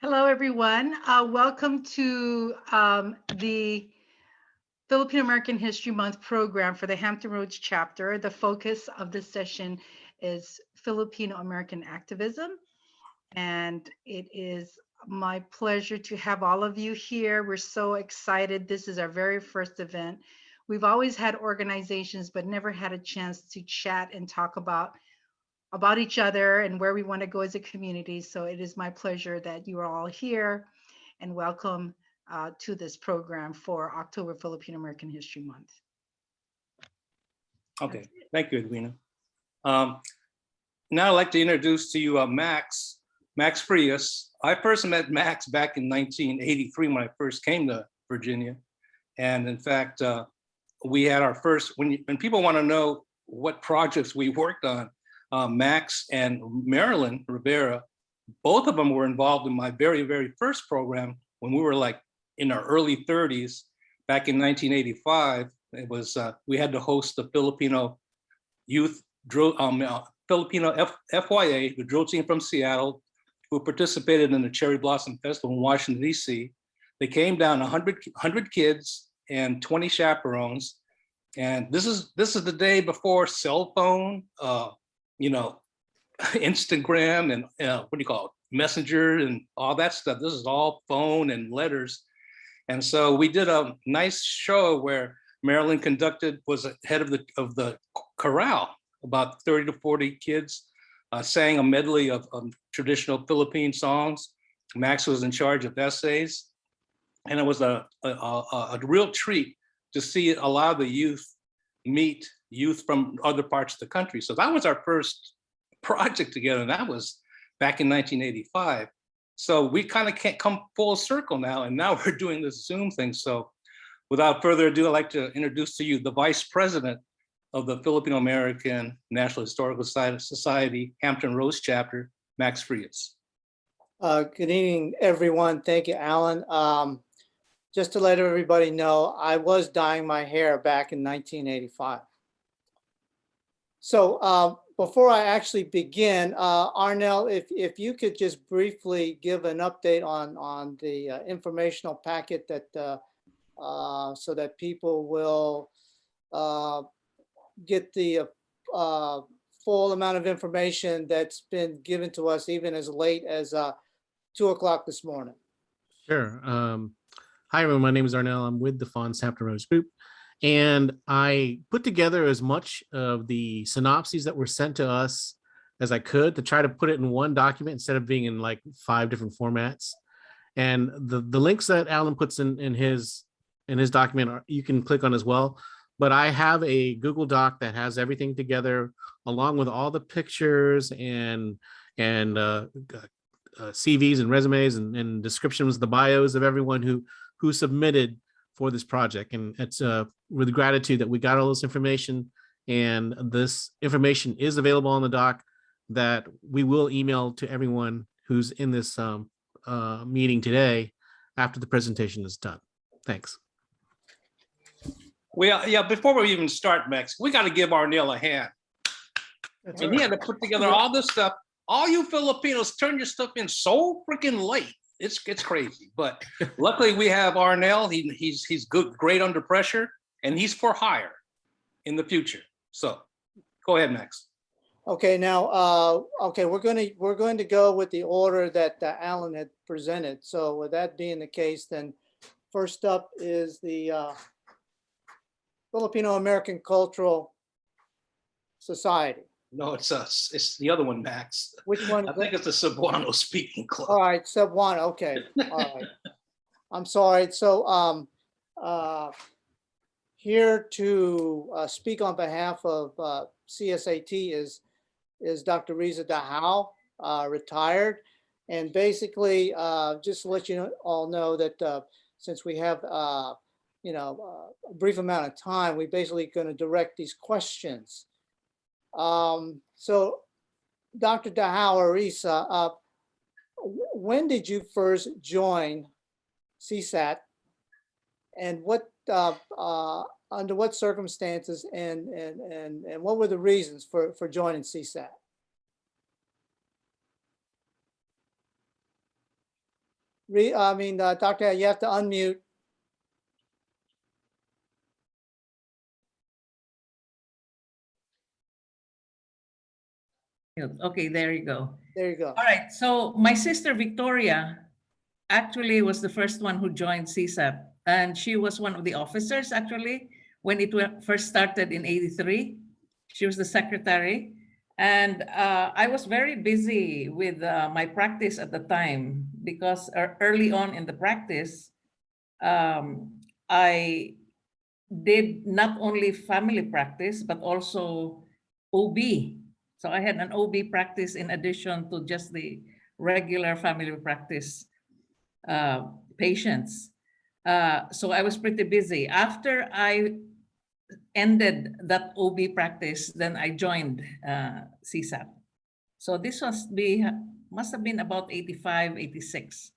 Hello, everyone. Welcome to the Filipino American History Month program for the Hampton Roads chapter. The focus of this session is Filipino American activism, and it is my pleasure to have all of you here. We're so excited. This is our very first event. We've always had organizations, but never had a chance to chat and talk about each other and where we want to go as a community. So it is my pleasure that you are all here and welcome to this program for October Filipino American History Month. Okay, thank you, Edwina. Now I'd like to introduce to you Max Frias. I first met Max back in 1983 when I first came to Virginia. And in fact, we had our first, when people want to know what projects we worked on, Max and Marilyn Rivera, both of them were involved in my very, very first program when we were like in our early 30s, back in 1985. It was, we had to host the Filipino youth drill, Filipino FYA, the drill team from Seattle, who participated in the Cherry Blossom Festival in Washington, DC. They came down 100 kids and 20 chaperones. And this is the day before cell phone, Instagram and what do you call it, Messenger and all that stuff. This is all phone and letters. And so we did a nice show where Marilyn was head of the chorale. About 30 to 40 kids sang a medley of traditional Philippine songs. Max was in charge of essays. And it was a real treat to see a lot of the youth meet youth from other parts of the country. So that was our first project together. And that was back in 1985. So we kind of can't come full circle now. And now we're doing this Zoom thing. So without further ado, I'd like to introduce to you the Vice President of the Filipino American National Historical Society, Hampton Roads chapter, Max Frias. Good evening, everyone. Thank you, Alan. Just to let everybody know, I was dyeing my hair back in 1985. So before I actually begin, Arnell, if you could just briefly give an update on the informational packet that so that people will get the full amount of information that's been given to us even as late as 2 o'clock this morning. Sure. Hi, everyone. My name is Arnell. I'm with the Fonz Hampton Roads Group. And I put together as much of the synopses that were sent to us as I could to try to put it in one document instead of being in like 5 different formats. And the links that Alan puts in his document you can click on as well. But I have a Google Doc that has everything together along with all the pictures and CVs and resumes and descriptions, the bios of everyone who submitted for this project. And it's with gratitude that we got all this information, and this information is available on the doc that we will email to everyone who's in this meeting today after the presentation is done. Thanks. Well, yeah, before we even start, Max, we got to give Arnell a hand. That's And right. he had to put together all this stuff. All you Filipinos turn your stuff in so freaking late. It's crazy, but luckily we have Arnell. He's good, great under pressure, and he's for hire in the future. So, go ahead, Max. Okay, now, okay, we're going to go with the order that Alan had presented. So with that being the case, then first up is the Filipino American Cultural Society. No, it's us. It's the other one, Max. Which one? I think it's the Cebuano Speaking Club. All right, sub one. Okay, all right. I'm sorry. So here to speak on behalf of CSAT is Dr. Riza Dahao, retired, and basically just to let you all know that since we have a brief amount of time, we basically going to direct these questions. So Dr. Dahao or Risa, when did you first join CSAT, and what under what circumstances and what were the reasons for joining CSAT? Dr. You have to unmute. Okay, there you go. There you go. All right, so my sister Victoria actually was the first one who joined CSAT, and she was one of the officers actually when it first started in '83. She was the secretary, and I was very busy with my practice at the time because early on in the practice, I did not only family practice but also OB. So I had an OB practice in addition to just the regular family practice patients. So I was pretty busy. After I ended that OB practice, then I joined CSAP. So this must have been about 85, 86.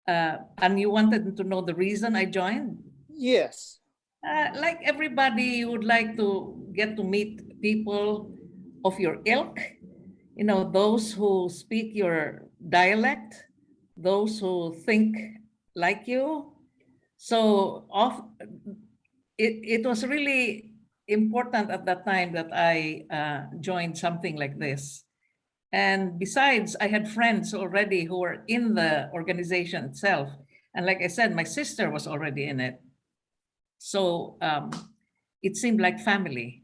And you wanted to know the reason I joined? Yes. Like everybody, you would like to get to meet people of your ilk, you know, those who speak your dialect, those who think like you. So it was really important at that time that I joined something like this. And besides, I had friends already who were in the organization itself. And like I said, my sister was already in it. So it seemed like family.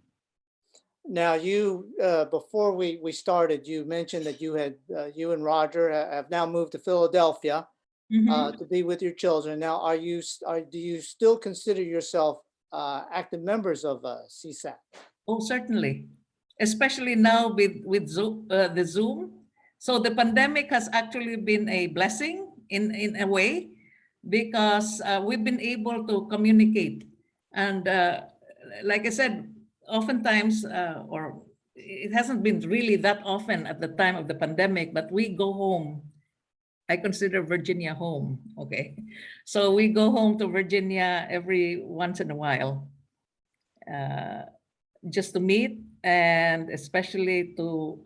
Now you, before we started, you mentioned that you and Roger have now moved to Philadelphia to be with your children. Now, do you still consider yourself active members of CSAC? Oh, certainly, especially now with Zoom, the Zoom. So the pandemic has actually been a blessing in a way, because we've been able to communicate. And like I said, oftentimes, or it hasn't been really that often at the time of the pandemic, but we go home. I consider Virginia home, okay? So we go home to Virginia every once in a while, just to meet, and especially to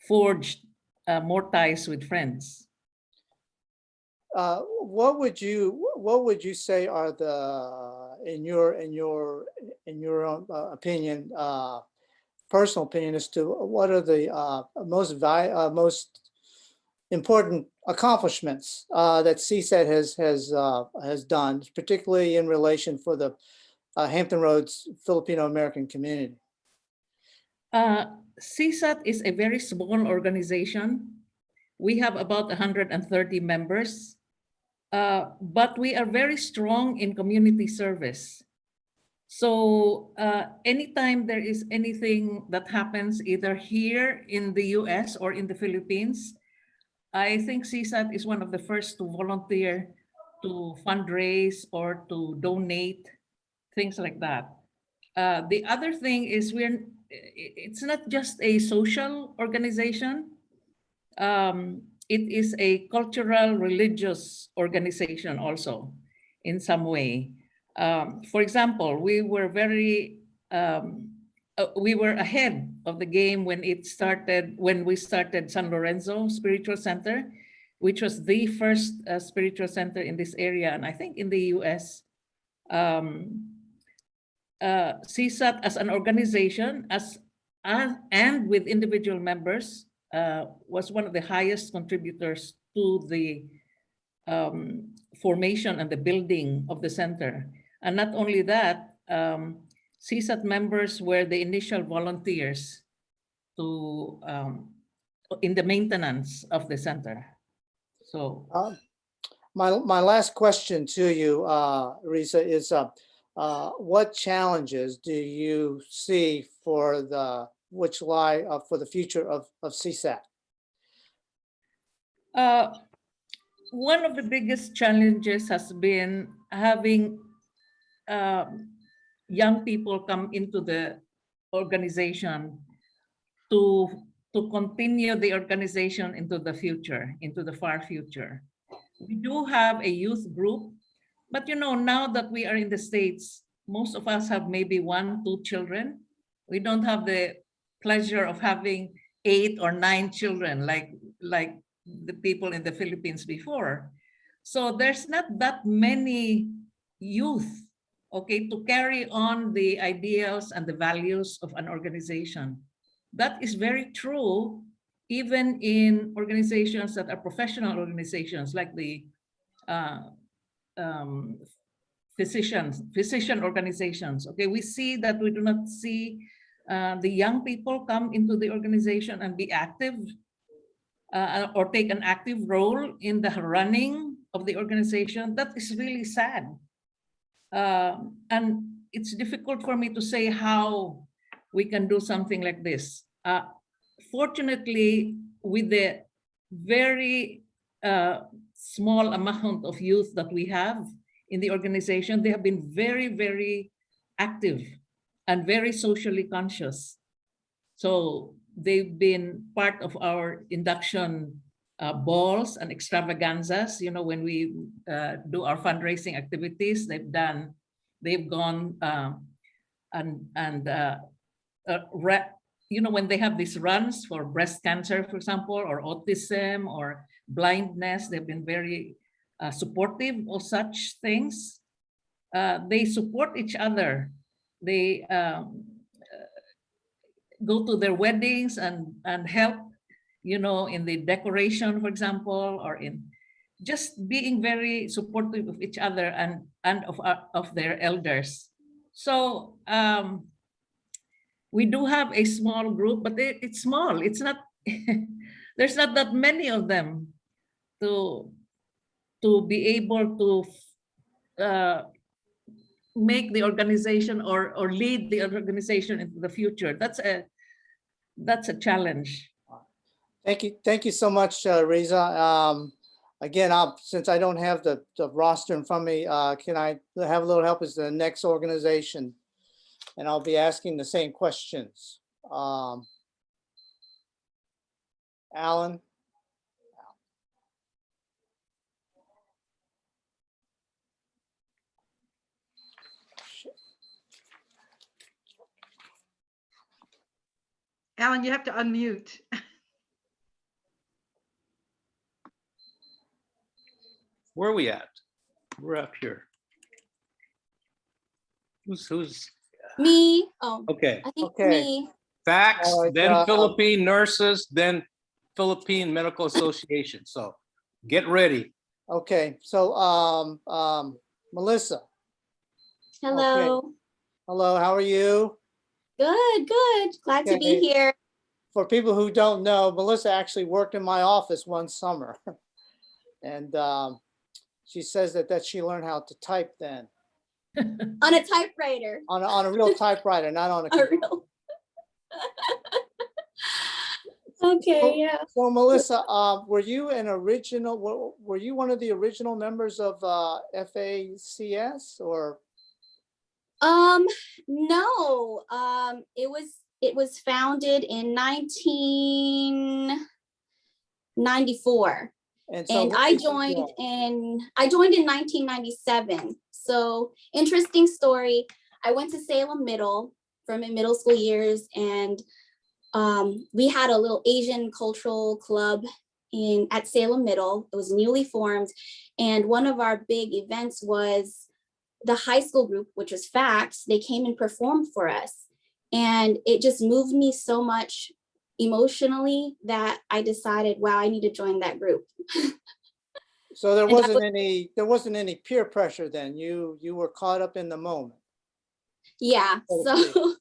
forge more ties with friends. What would you say are in your own opinion, personal opinion, as to what are the most important accomplishments that CSAT has done, particularly in relation for the Hampton Roads Filipino American community? CSAT is a very small organization. We have about 130 members, but we are very strong in community service. So anytime there is anything that happens either here in the US or in the Philippines, I think CSAT is one of the first to volunteer, to fundraise, or to donate, things like that. The other thing is it's not just a social organization. It is a cultural, religious organization also, in some way. For example, we were ahead of the game when we started San Lorenzo Spiritual Center, which was the first spiritual center in this area, and I think in the US. CSAT as an organization, and with individual members, was one of the highest contributors to the formation and the building of the center. And not only that, CSAT members were the initial volunteers in the maintenance of the center. So my last question to you, Risa, is what challenges do you see for the future of CSAT? One of the biggest challenges has been having young people come into the organization to continue the organization into the future, into the far future. We do have a youth group, but now that we are in the States, most of us have maybe 1, 2 children. We don't have the pleasure of having 8 or 9 children like the people in the Philippines before. So there's not that many youth, okay, to carry on the ideals and the values of an organization. That is very true even in organizations that are professional organizations like the physician organizations. Okay, we see that we do not see the young people come into the organization and be active or take an active role in the running of the organization. That is really sad. And it's difficult for me to say how we can do something like this. Fortunately, with the very small amount of youth that we have in the organization, they have been very, very active and very socially conscious. So they've been part of our induction balls and extravaganzas. You know, when we do our fundraising activities, they've gone you know, when they have these runs for breast cancer, for example, or autism or blindness, they've been very supportive of such things. They support each other. They go to their weddings and help, you know, in the decoration, for example, or in just being very supportive of each other and of their elders. So we do have a small group, but it's small. It's not, there's not that many of them to be able to make the organization or lead the organization into the future. That's a challenge. Thank you so much, Riza. Again, since I don't have the roster in front of me, can I have a little help as the next organization? And I'll be asking the same questions. Alan. Alan, you have to unmute. Where are we at? We're up here. Who's? Me. Oh, Okay. I think Okay. me. Facts, All right, then Philippine nurses, then Philippine Medical Association. So get ready. Okay, so Melissa. Hello. Hello, how are you? Good, good. Glad to be Okay. here. For people who don't know, Melissa actually worked in my office one summer. And she says that she learned how to type then. On a typewriter. On a real typewriter, not on a A computer. real. Okay, yeah. So Melissa, were you were you one of the original members of FACS or? No. It was founded in 1994. And so And what I did you joined do? in 1997. So interesting story. I went to Salem Middle from my middle school years, and we had a little Asian cultural club at Salem Middle. It was newly formed, and one of our big events was the high school group, which was FACS. They came and performed for us, and it just moved me so much emotionally that I decided, wow, I need to join that group. So there And wasn't any peer pressure then. You were caught up in the moment. Yeah, So to so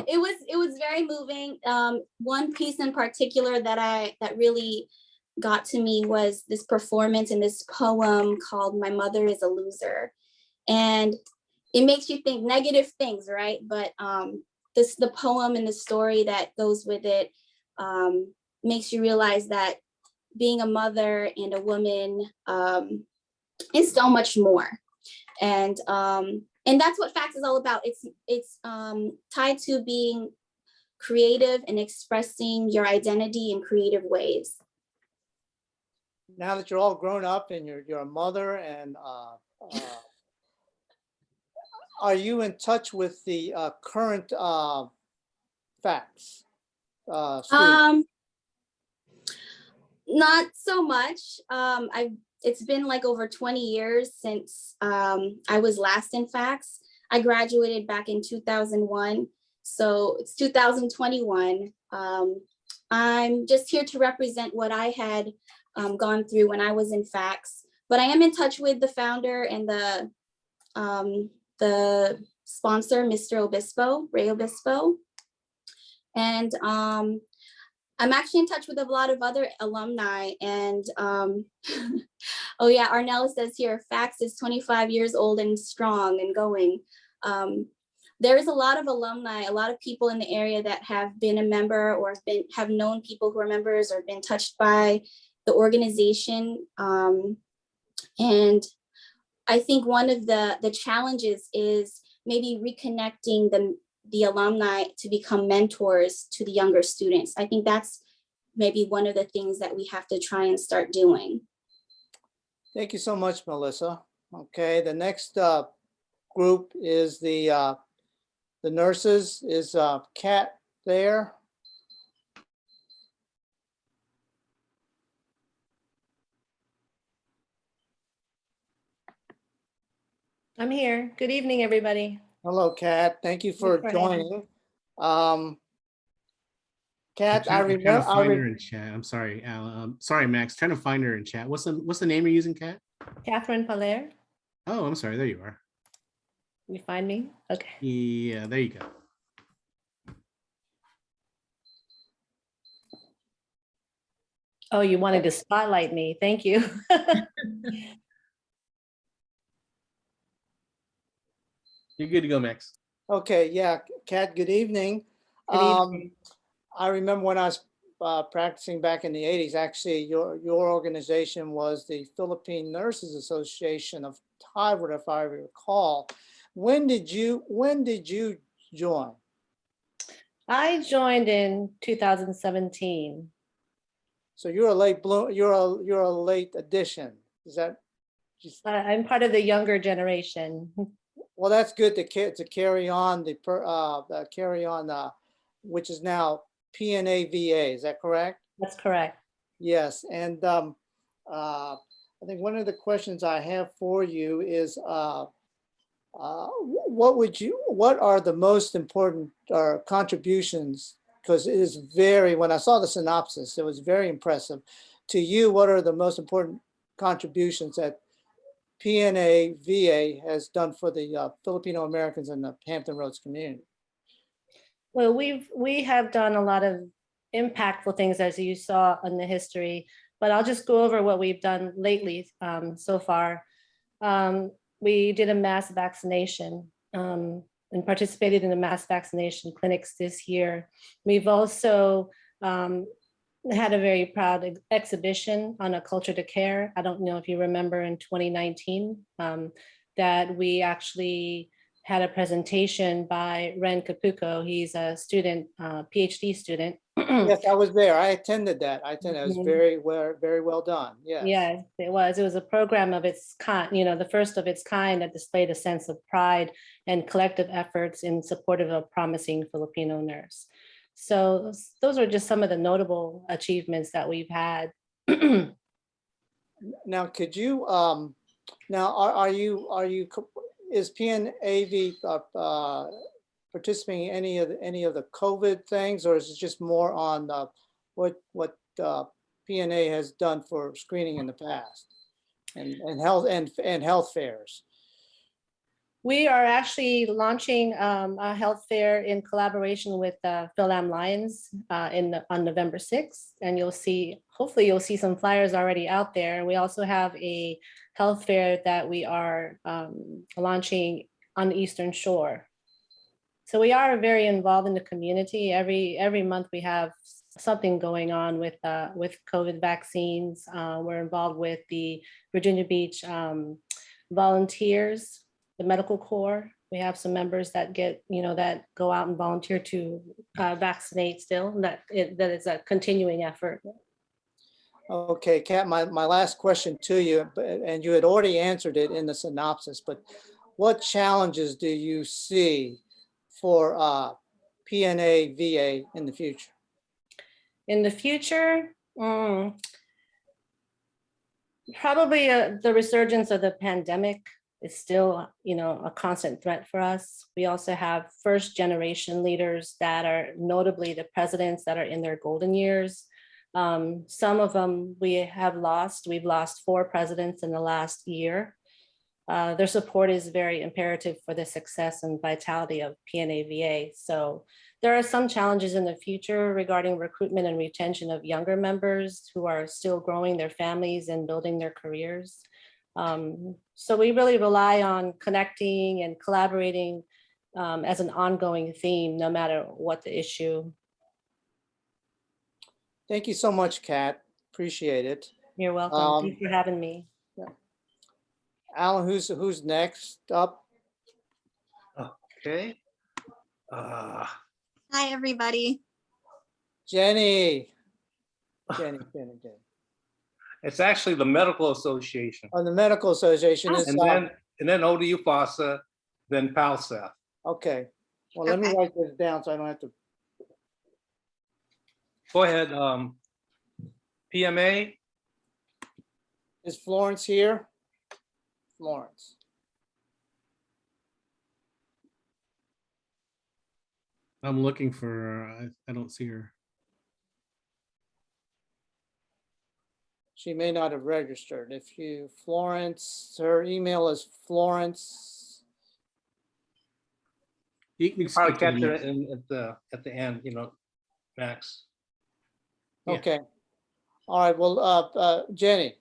it was very moving. One piece in particular that really got to me was this performance in this poem called "My Mother is a Loser," and it makes you think negative things, right? But the poem and the story that goes with it makes you realize that being a mother and a woman is so much more. And that's what FACS is all about. It's tied to being creative and expressing your identity in creative ways. Now that you're all grown up and you're a mother, and are you in touch with the current FACS students? Not so much. It's been like over 20 years since I was last in FACS. I graduated back in 2001, so it's 2021. I'm just here to represent what I had gone through when I was in FACS, but I am in touch with the founder and the sponsor, Mr. Obispo, Ray Obispo. And I'm actually in touch with a lot of other alumni. And oh yeah, Arnella says here, FACS is 25 years old and strong and going. There is a lot of alumni, a lot of people in the area that have been a member or have known people who are members or been touched by the organization. And I think one of the challenges is maybe reconnecting the alumni to become mentors to the younger students. I think that's maybe one of the things that we have to try and start doing. Thank you so much, Melissa. Okay, the next group is the nurses. Is Kat there? I'm here. Good evening, everybody. Hello, Kat. Thank you for Thanks for having joining. Kat, I I'm trying to remember. find her in chat. I'm sorry, Al. Sorry, Max. Trying to find her in chat. What's the name you're using, Kat? Catherine Palaire. Oh, I'm sorry. There you are. You find me? Okay. Yeah, there you go. Oh, you wanted to spotlight me. Thank you. You're good to go, Max. Okay, yeah, Kat, good evening. Good evening. I remember when I was practicing back in the 80s, actually, your organization was the Philippine Nurses Association of Taiwan, if I recall. When did you join? I joined in 2017. So you're a late you're a late addition. Is that? I'm part of the younger generation. Well, that's good to carry on which is now PNAVA. Is that correct? That's correct. Yes, and I think one of the questions I have for you is, what are the most important contributions? Because it is when I saw the synopsis, it was very impressive. To you, what are the most important contributions that PNAVA has done for the Filipino Americans in the Hampton Roads community? Well, we have done a lot of impactful things, as you saw in the history, but I'll just go over what we've done lately so far. We did a mass vaccination and participated in the mass vaccination clinics this year. We've also had a very proud exhibition on a culture to care. I don't know if you remember in 2019 that we actually had a presentation by Ren Capuco. He's a student, PhD student. Yes, I was there. I attended that. It was very well done. Yes. Yes, it was. It was a program of its kind, the first of its kind that displayed a sense of pride and collective efforts in support of a promising Filipino nurse. So those are just some of the notable achievements that we've had. Now, could you, is PNAV participating in any of the COVID things, or is it just more on what PNA has done for screening in the past and health fairs? We are actually launching a health fair in collaboration with Phil-Am Lions on November 6th. And hopefully you'll see some flyers already out there. We also have a health fair that we are launching on the Eastern Shore. So we are very involved in the community. Every month we have something going on with COVID vaccines. We're involved with the Virginia Beach volunteers, the medical corps. We have some members that that go out and volunteer to vaccinate still. That is a continuing effort. Okay, Kat, my last question to you, and you had already answered it in the synopsis, but what challenges do you see for PNAVA in the future? In the future, Probably the resurgence of the pandemic is still, a constant threat for us. We also have first generation leaders that are notably the presidents that are in their golden years. Some of them we have lost. We've lost 4 presidents in the last year. Their support is very imperative for the success and vitality of PNAVA. So there are some challenges in the future regarding recruitment and retention of younger members who are still growing their families and building their careers. So we really rely on connecting and collaborating as an ongoing theme, no matter what the issue. Thank you so much, Kat. Appreciate it. You're welcome. Thanks for having me. Alan, who's next up? Okay. Hi, everybody. Jenny. It's actually the Medical Association. Oh, the Medical Association is. And then ODU FASA, then PALSAF. Okay. Well, let me Okay. write this down so I don't have to. Go ahead, PMA. Is Florence here? Florence. I'm looking for her. I don't see her. She may not have registered. If you, Florence, her email is Florence. You can Probably skip to the catch her next- at the end, Max. Yeah. Okay. All right. Well, Jenny.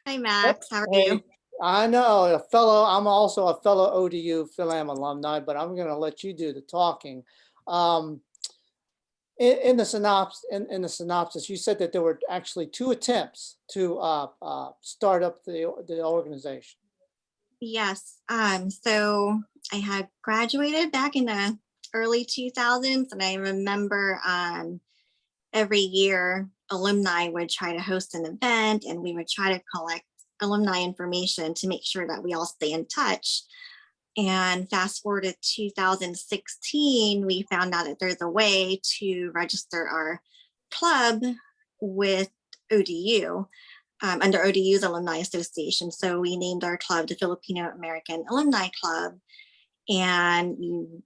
Hi, Max. How are Hey, you? I know I'm also a fellow ODU Phil-Am alumni, but I'm going to let you do the talking. In the synopsis, you said that there were actually 2 attempts to start up the organization. Yes. So I had graduated back in the early 2000s, and I remember every year alumni would try to host an event, and we would try to collect alumni information to make sure that we all stay in touch. And fast forward to 2016, we found out that there's a way to register our club with ODU, under ODU's Alumni Association. So we named our club the Filipino American Alumni Club. And you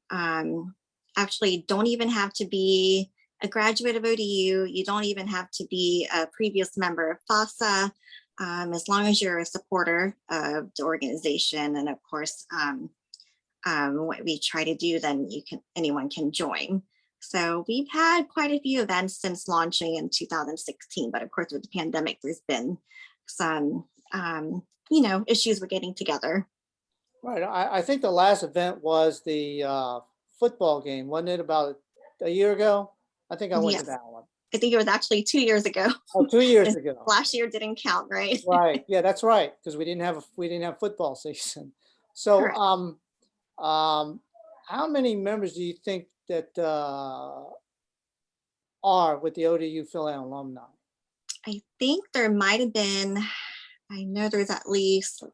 actually don't even have to be a graduate of ODU. You don't even have to be a previous member of FASA, as long as you're a supporter of the organization. And of course, what we try to do, then anyone can join. So we've had quite a few events since launching in 2016, but of course with the pandemic, there's been some, issues with getting together. Right. I think the last event was the football game, wasn't it? About a year ago. I think I went to Yes. that one. I think it was actually 2 years ago. Oh, 2 years ago. Last year didn't count, right? Right. Yeah, that's right. Because we didn't have football season. So, Correct. how many members do you think that are with the ODU Phil-Am alumni? I think there might have been, I know there's at least,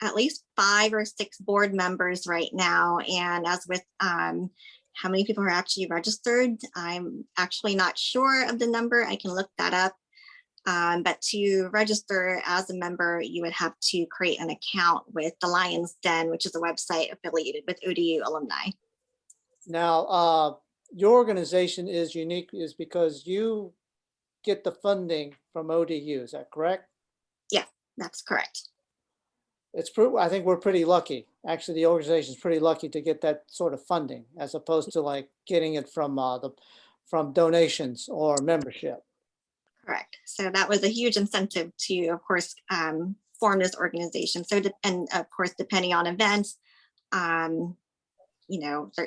at least 5 or 6 board members right now. And as with how many people are actually registered, I'm actually not sure of the number. I can look that up. But to register as a member, you would have to create an account with the Lion's Den, which is a website affiliated with ODU alumni. Now, your organization is unique is because you get the funding from ODU. Is that correct? Yeah, that's correct. I think we're pretty lucky. Actually, the organization is pretty lucky to get that sort of funding, as opposed to like getting it from donations or membership. Correct. So that was a huge incentive to, of course, form this organization. So, and of course, depending on events,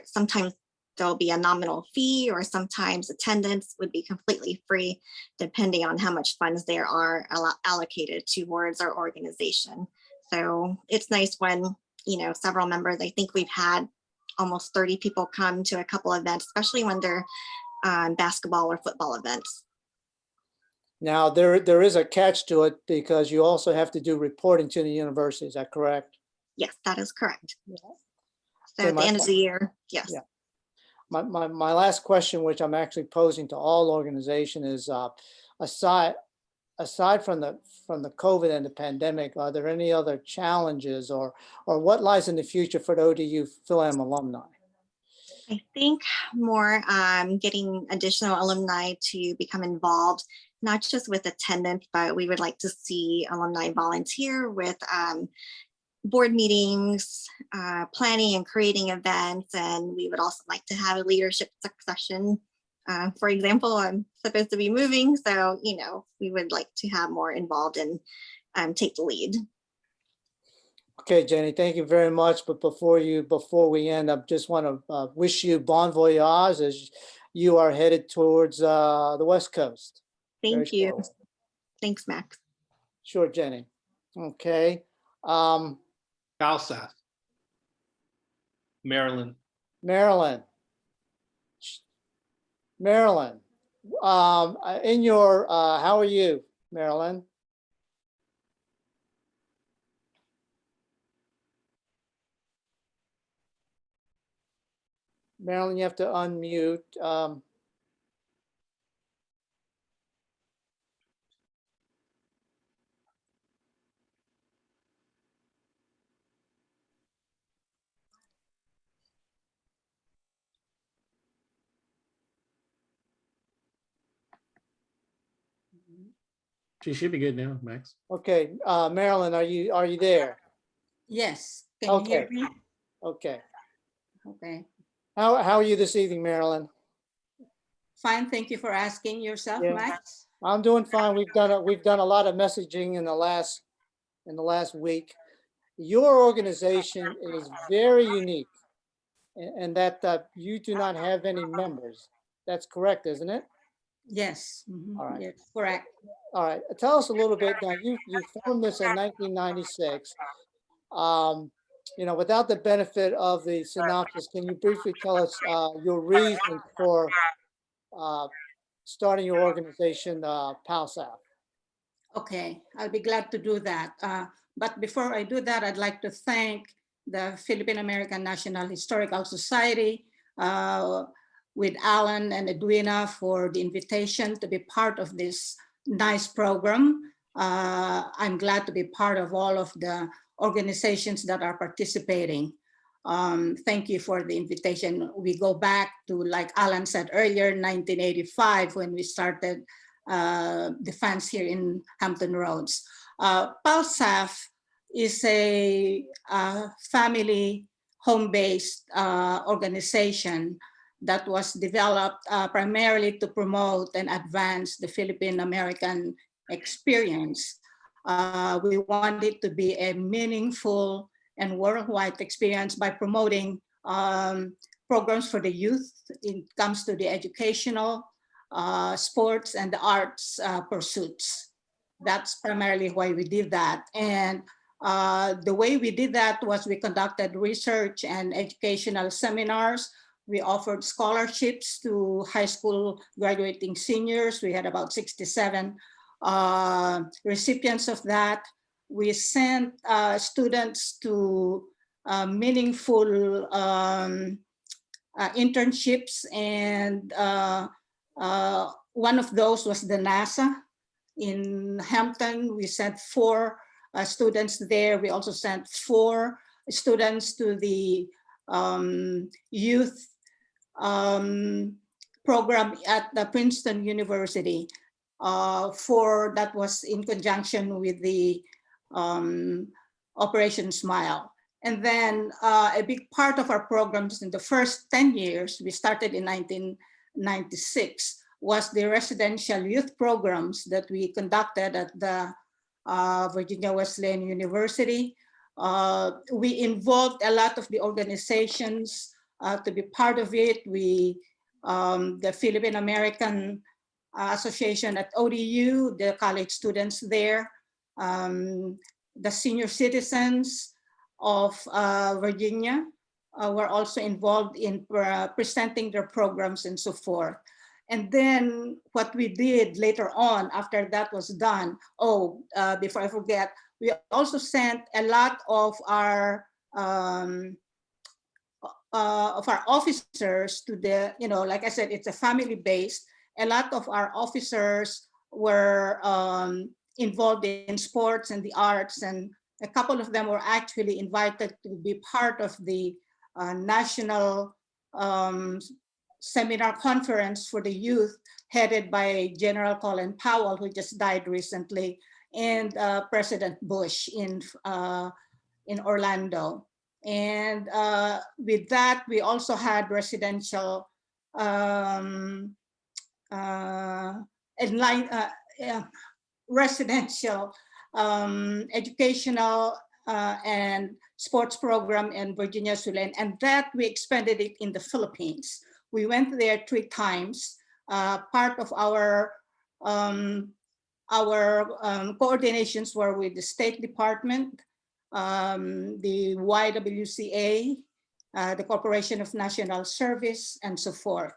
sometimes there'll be a nominal fee, or sometimes attendance would be completely free, depending on how much funds there are allocated towards our organization. So it's nice when, several members, I think we've had almost 30 people come to a couple events, especially when they're basketball or football events. Now, there is a catch to it because you also have to do reporting to the university. Is that correct? Yes, that is correct. Yeah. So at the end of the year, yes. Yeah. my last question, which I'm actually posing to all organizations, is aside from the COVID and the pandemic, are there any other challenges or what lies in the future for the ODU Phil-Am alumni? I think more getting additional alumni to become involved, not just with attendance, but we would like to see alumni volunteer with board meetings, planning and creating events. And we would also like to have a leadership succession. For example, I'm supposed to be moving, so, you know, we would like to have more involved and take the lead. Okay, Jenny, thank you very much. But before we end, I just want to wish you bon voyage as you are headed towards the West Coast. Thank you. Thanks, Max. Sure, Jenny. Okay. South, Maryland. Maryland. In your, how are you, Maryland? Marilyn, you have to unmute. She should be good now, Max. Okay, Marilyn, are you there? Yes, can you hear me? Okay. Okay, How are you this evening, Marilyn? fine, thank you for asking. Yourself, Yeah. Max? I'm doing fine. We've done a lot of messaging in the last week. Your organization is very unique, and that you do not have any members. That's correct, isn't it? Yes. All right. Yes, correct. All right. Tell us a little bit now. You formed this in 1996. You know, without the benefit of the synopsis, can you briefly tell us your reason for starting your organization, PALSAF? Okay, I'll be glad to do that. But before I do that, I'd like to thank the Filipino American National Historical Society with Alan and Edwina for the invitation to be part of this nice program. I'm glad to be part of all of the organizations that are participating. Thank you for the invitation. We go back to, like Alan said earlier, 1985 when we started the funds here in Hampton Roads. PALSAF is a family home-based organization that was developed primarily to promote and advance the Filipino American experience. We want it to be a meaningful and worldwide experience by promoting programs for the youth. It comes to the educational, sports, and the arts pursuits. That's primarily why we did that. And the way we did that was we conducted research and educational seminars. We offered scholarships to high school graduating seniors. We had about 67 recipients of that. We sent students to meaningful internships, and one of those was the NASA in Hampton. We sent 4 students there. We also sent 4 students to the youth program at the Princeton University. That was in conjunction with the Operation Smile. And then a big part of our programs in the first 10 years, we started in 1996, was the residential youth programs that we conducted at the Virginia Wesleyan University. We involved a lot of the organizations to be part of it. The Filipino American Association at ODU, the college students there, the senior citizens of Virginia were also involved in presenting their programs and so forth. And then what we did later on, after that was done, before I forget, we also sent a lot of our of our officers to the, like I said, it's a family based. A lot of our officers were involved in sports and the arts, and a couple of them were actually invited to be part of the national seminar conference for the youth headed by General Colin Powell, who just died recently, and President Bush in Orlando. And with that, we also had residential residential educational and sports program in Virginia Sulen, and that we expanded it in the Philippines. We went there 3 times. Part of our coordinations were with the State Department, the YWCA, the Corporation of National Service, and so forth.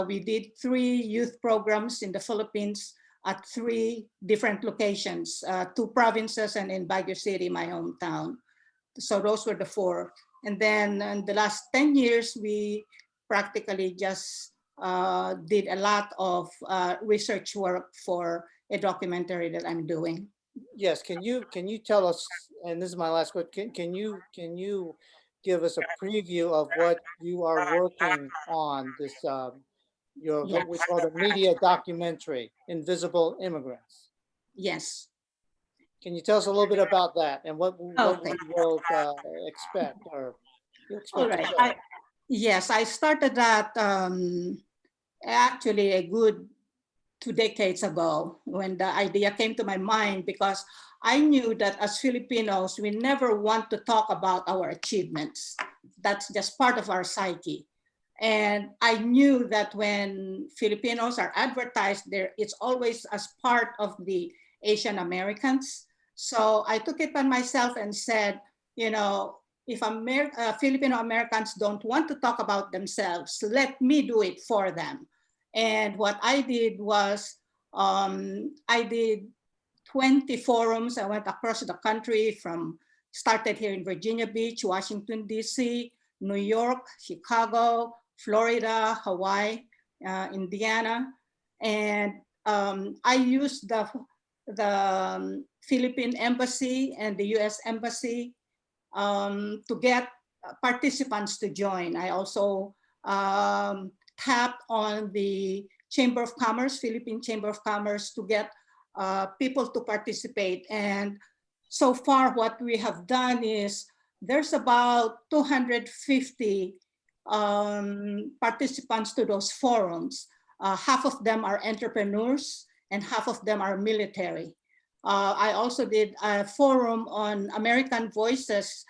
We did 3 youth programs in the Philippines at 3 different locations, 2 provinces and in Baguio City, my hometown. So those were the 4. And then in the last 10 years, we practically just did a lot of research work for a documentary that I'm doing. Yes, can you tell us, and this is my last question, can you give us a preview of what you are working on, this what we call the media documentary, Invisible Immigrants? Yes. Can you tell us a little bit about that and what we will expect, or you expect? All right. Yes, I started that actually a good 2 decades ago when the idea came to my mind, because I knew that as Filipinos, we never want to talk about our achievements. That's just part of our psyche. And I knew that when Filipinos are advertised there, it's always as part of the Asian Americans. So I took it upon myself and said, if Filipino Americans don't want to talk about themselves, let me do it for them. And what I did was, I did 20 forums. I went across the country, started here in Virginia Beach, Washington, D.C., New York, Chicago, Florida, Hawaii, Indiana. And I used the Philippine Embassy and the US Embassy to get participants to join. I also tapped on the Chamber of Commerce, Philippine Chamber of Commerce, to get people to participate. And so far what we have done is there's about 250 participants to those forums. Half of them are entrepreneurs and half of them are military. I also did a forum on American Voices,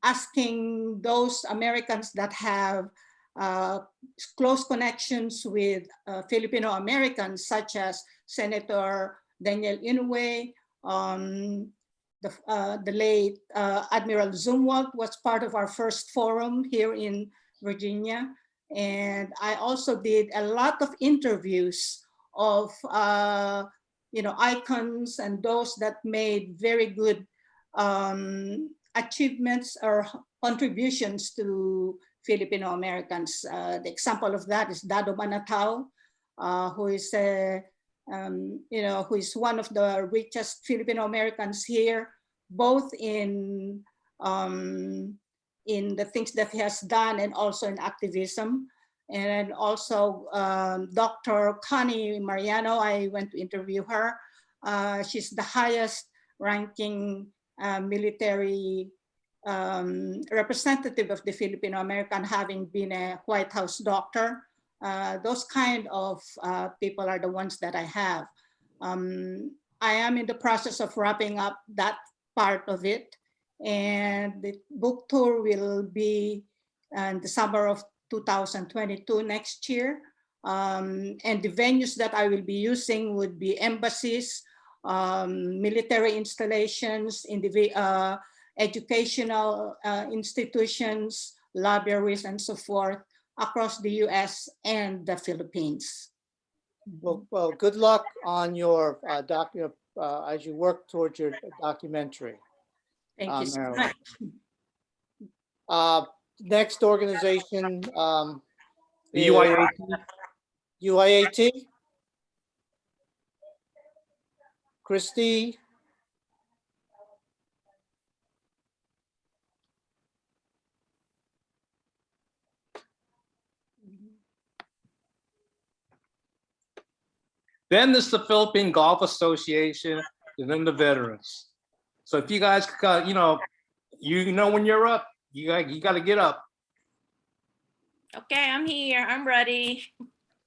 asking those Americans that have close connections with Filipino Americans, such as Senator Daniel Inouye, the late Admiral Zumwalt was part of our first forum here in Virginia. And I also did a lot of interviews of icons and those that made very good achievements or contributions to Filipino Americans. The example of that is Dado Manatao, who is who is one of the richest Filipino Americans here, both in the things that he has done and also in activism. And also Dr. Connie Mariano, I went to interview her. She's the highest ranking military representative of the Filipino American, having been a White House doctor. Those kind of people are the ones that I have. I am in the process of wrapping up that part of it. And the book tour will be in the summer of 2022, next year. And the venues that I will be using would be embassies, military installations, educational institutions, libraries, and so forth across the US and the Philippines. Well, good luck on your as you work towards your documentary. Thank you so much. Next organization The is UIA. UIAT. Christy, Then there's the Philippine Golf Association, and then the veterans. So if you guys, you know when you're up, you got to get up. Okay, I'm here. I'm ready.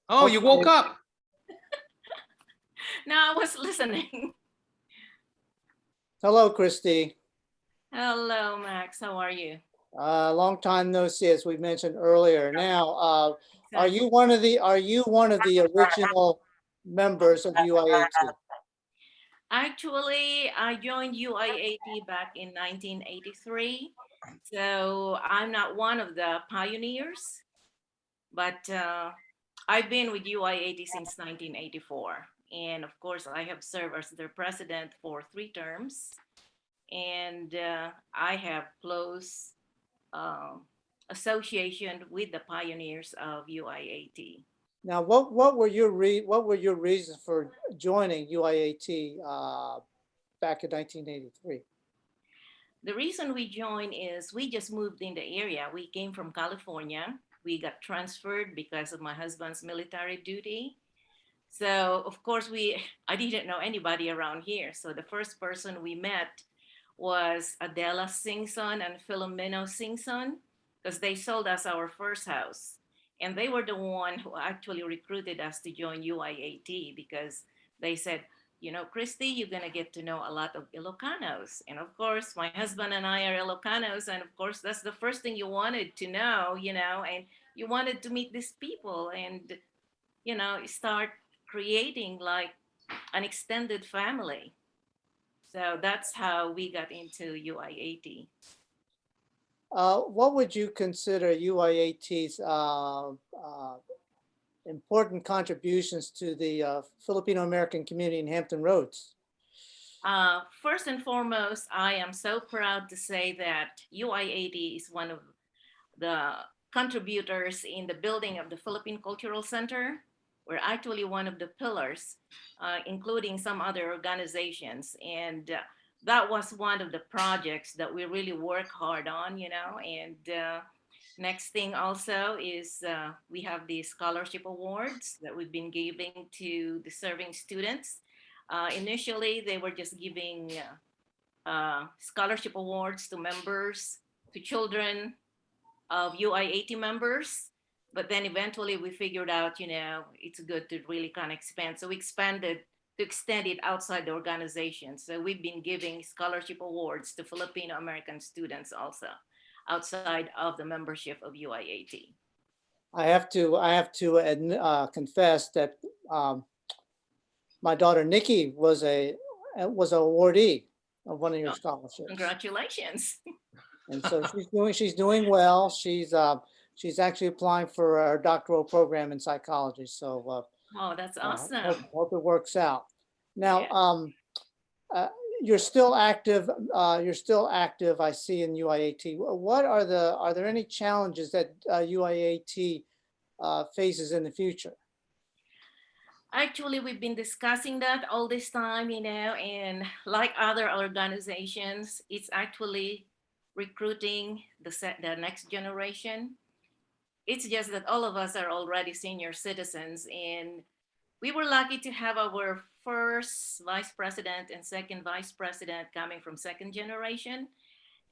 Oh, you woke up. No, I was listening. hello, Christy. Hello, Max. How are you? Long time no see, as we mentioned earlier. Now, are you one of the original members of UIAT? Actually, I joined UIAT back in 1983. So I'm not one of the pioneers, but I've been with UIAT since 1984. And of course, I have served as their president for 3 terms. And I have close association with the pioneers of UIAT. Now, what were your reasons for joining UIAT back in 1983? The reason we joined is we just moved in the area. We came from California. We got transferred because of my husband's military duty. So of course I didn't know anybody around here. So the first person we met was Adela Singson and Filipino Singson, because they sold us our first house. And they were the one who actually recruited us to join UIAT, because they said, you know, Christy, you're gonna get to know a lot of Ilocanos. And of course, my husband and I are Ilocanos. And of course, that's the first thing you wanted to know, you know, and you wanted to meet these people and, you know, start creating like an extended family. So that's how we got into UIAT. What would you consider UIAT's important contributions to the Filipino American community in Hampton Roads? First and foremost, I am so proud to say that UIAT is one of the contributors in the building of the Philippine Cultural Center. We're actually one of the pillars, including some other organizations. And that was one of the projects that we really work hard on, you know. And next thing also is we have the scholarship awards that we've been giving to the serving students. Initially, they were just giving scholarship awards to members, to children of UIAT members. But then eventually we figured out, you know, it's good to really kind of expand. So we expanded to extend it outside the organization. So we've been giving scholarship awards to Filipino American students also outside of the membership of UIAT. I have to confess that my daughter Nikki was an awardee of one of your scholarships. Congratulations. And so she's doing well. She's actually applying for her doctoral program in psychology. So oh, that's awesome. Hope it works out. Now, yeah. You're still active. I see in UIAT. Are there any challenges that UIAT faces in the future? Actually, we've been discussing that all this time, you know, and like other organizations, it's actually recruiting the next generation. It's just that all of us are already senior citizens, and we were lucky to have our first vice president and second vice president coming from second generation.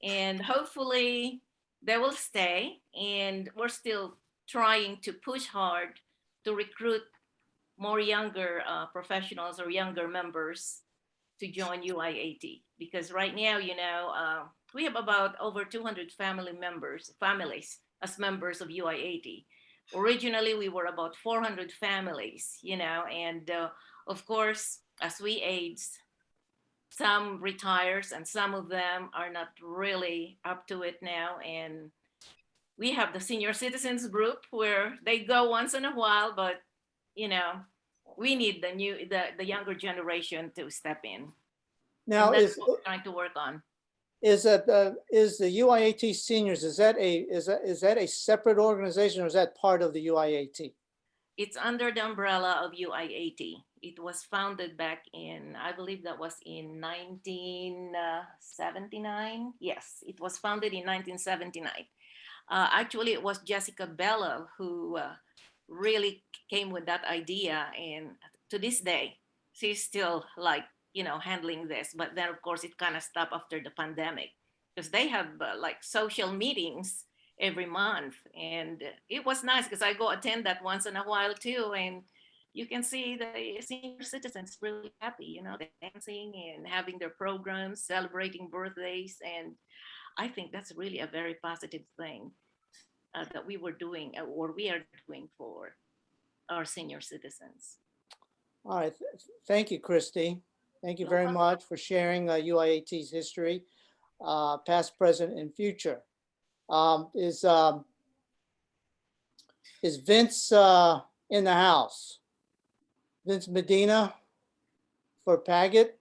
And hopefully they will stay. And we're still trying to push hard to recruit more younger professionals or younger members to join UIAT. Because right now, you know, we have about over 200 families as members of UIAT. Originally, we were about 400 families, you know, and of course, as we age, some retires and some of them are not really up to it now. And we have the senior citizens group where they go once in a while, but, you know, we need the younger generation to step in. Now, that's what we're trying to work on. is the UIAT seniors, is that a separate organization, or is that part of the UIAT? It's under the umbrella of UIAT. It was founded back in, I believe that was in 1979. Yes, it was founded in 1979. Actually, it was Jessica Bello who really came with that idea. And to this day, she's still like, handling this. But then, of course, it kind of stopped after the pandemic because they have like social meetings every month. And it was nice because I go attend that once in a while too. And you can see the senior citizens really happy, they're dancing and having their programs, celebrating birthdays. And I think that's really a very positive thing that we were doing or we are doing for our senior citizens. All right, thank you, Christy. Thank you No very problem. much for sharing UIAT's history, past, present, and future. Is Vince in the house? Vince Medina for Paget?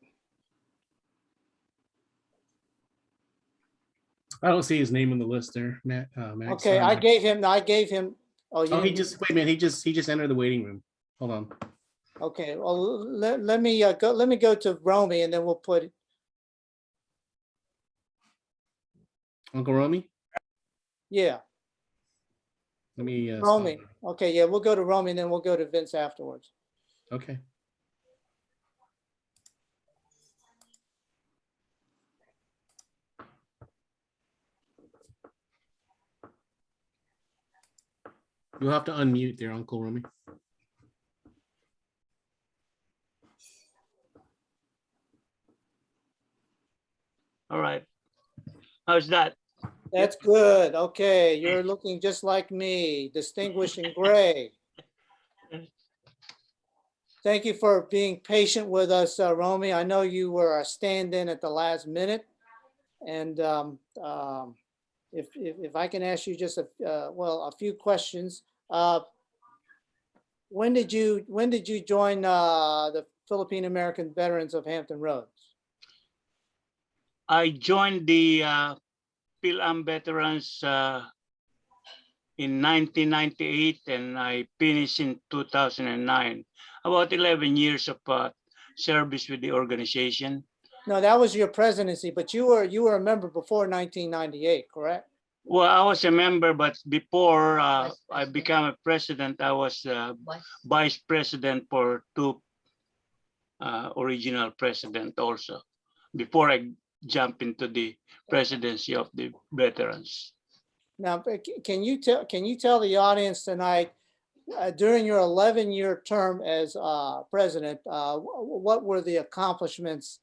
I don't see his name on the list there, Matt. Max. Okay, I gave him. Oh, you Oh, he didn't- just wait a minute. He just entered the waiting room. Hold on. Okay, well, let me go to Romy, and then we'll put. Uncle Romy. Yeah, Let me. Romy. Okay, yeah, we'll go to Romy, and then we'll go to Vince afterwards. Okay. You'll have to unmute there, Uncle Romy. All right. How's that? That's good. Okay, you're looking just like me, distinguished in gray. Thank you for being patient with us, Romy. I know you were a stand-in at the last minute. And if I can ask you just a few questions. When did you join the Filipino American Veterans of Hampton Roads? I joined the Phil-Am Veterans in 1998, and I finished in 2009. About 11 years of service with the organization. No, that was your presidency, but you were a member before 1998, correct? Well, I was a member, but before I became a president, I was vice president for two original president also, before I jump into the presidency of the veterans. Now, can you tell the audience tonight, during your 11-year term as president, what were the accomplishments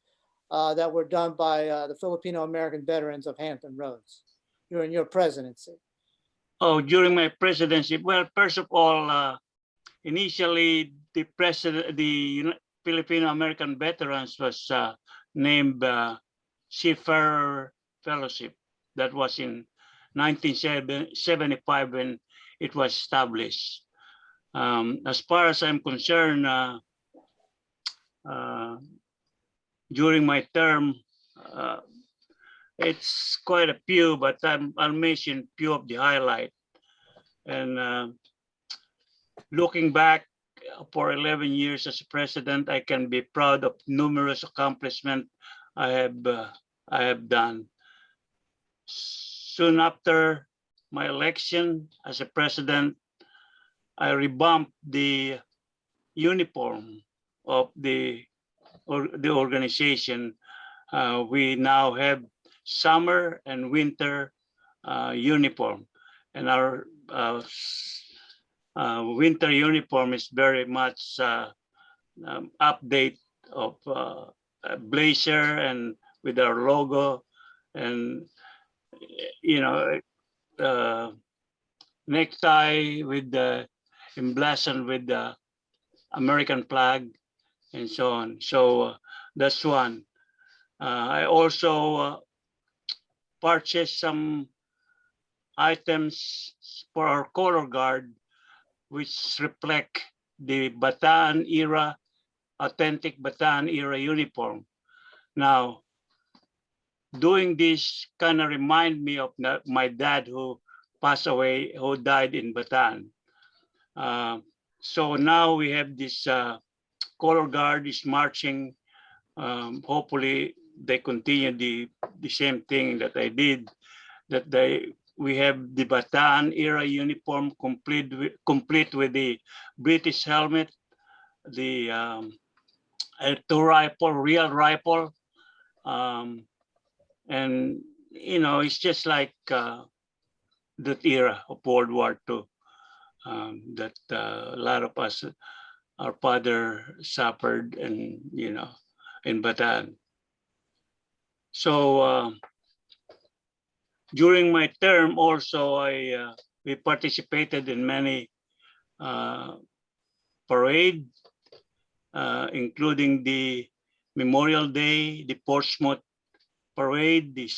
that were done by the Filipino American Veterans of Hampton Roads during your presidency? Oh, during my presidency, well, first of all, initially the Filipino American Veterans was named Seafarer Fellowship. That was in 1975 when it was established. As far as I'm concerned, during my term, it's quite a few, but I'll mention a few of the highlights. And looking back for 11 years as president, I can be proud of numerous accomplishments I have done. Soon after my election as a president, I revamped the uniform of the organization. We now have summer and winter uniform, and our winter uniform is very much update of blazer and with our logo, and necktie with the emblazoned with the American flag and so on. So that's one. I also purchased some items for our color guard, which reflect the Bataan era, authentic Bataan era uniform. Now, doing this kind of remind me of my dad who passed away, who died in Bataan. So now we have this color guard is marching. Hopefully they continue the same thing that I did, that we have the Bataan era uniform complete with the British helmet, the real rifle. And, you know, it's just like that era of World War II that a lot of us, our father suffered, and, you know, in Bataan. So during my term also, we participated in many parade, including the Memorial Day, the Portsmouth Parade, the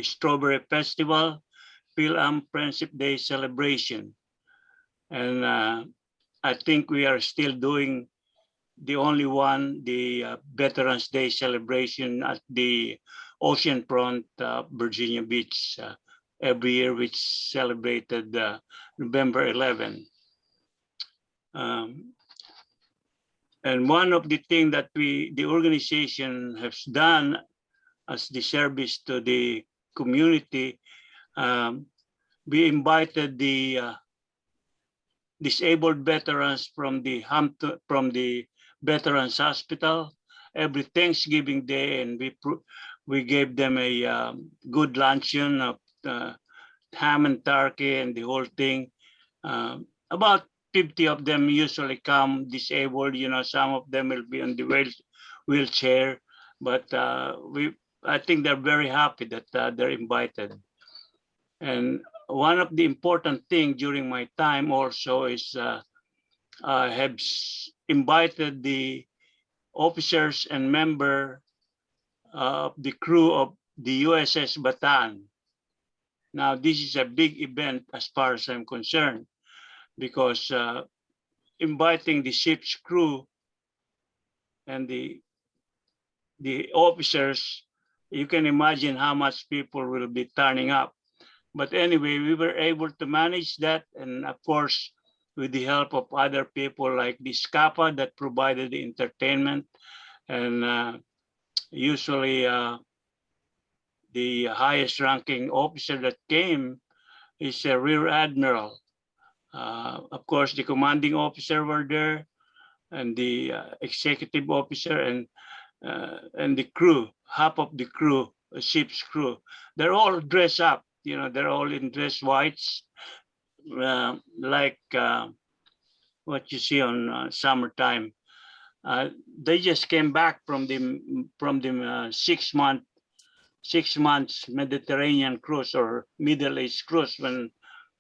Strawberry Festival, Phil Friendship Day celebration. And I think we are still doing the only one, the Veterans Day celebration at the oceanfront, Virginia Beach, every year, which celebrated November 11. And one of the things that the organization has done as the service to the community, we invited the disabled veterans from the Hampton, from the Veterans Hospital every Thanksgiving Day, and we gave them a good luncheon of ham and turkey and the whole thing. About 50 of them usually come disabled. You know, some of them will be on the wheelchair, but I think they're very happy that they're invited. And one of the important things during my time also is I have invited the officers and member of the crew of the USS Bataan. Now, this is a big event as far as I'm concerned, because inviting the ship's crew and the officers, you can imagine how much people will be turning up. But anyway, we were able to manage that, and of course, with the help of other people like the SCAPA that provided the entertainment, and usually the highest ranking officer that came is a Rear Admiral. Of course, the commanding officer were there, and the executive officer, and the crew, half of the crew, ship's crew. They're all dressed up, you know, they're all in dress whites, like what you see on summertime. They just came back from the 6 months Mediterranean cruise or Middle East cruise. When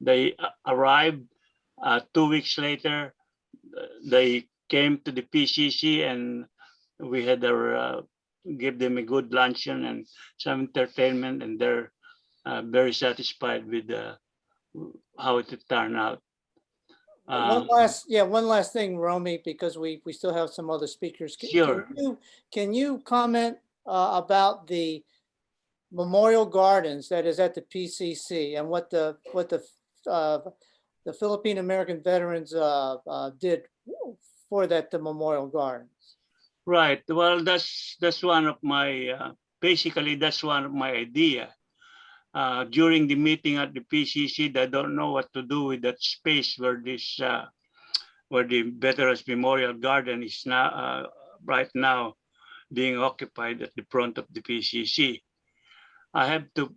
they arrived 2 weeks later, they came to the PCC, and we had our give them a good luncheon and some entertainment, and they're very satisfied with how it turned out. One last thing, Romy, because we still have some other speakers. Sure. Can you comment about the Memorial Gardens that is at the PCC and what the Filipino American veterans did for the Memorial Gardens? Right. Well, that's one of my basically that's one of my idea. During the meeting at the PCC, they don't know what to do with that space where this where the Veterans Memorial Garden is now right now being occupied at the front of the PCC. I have to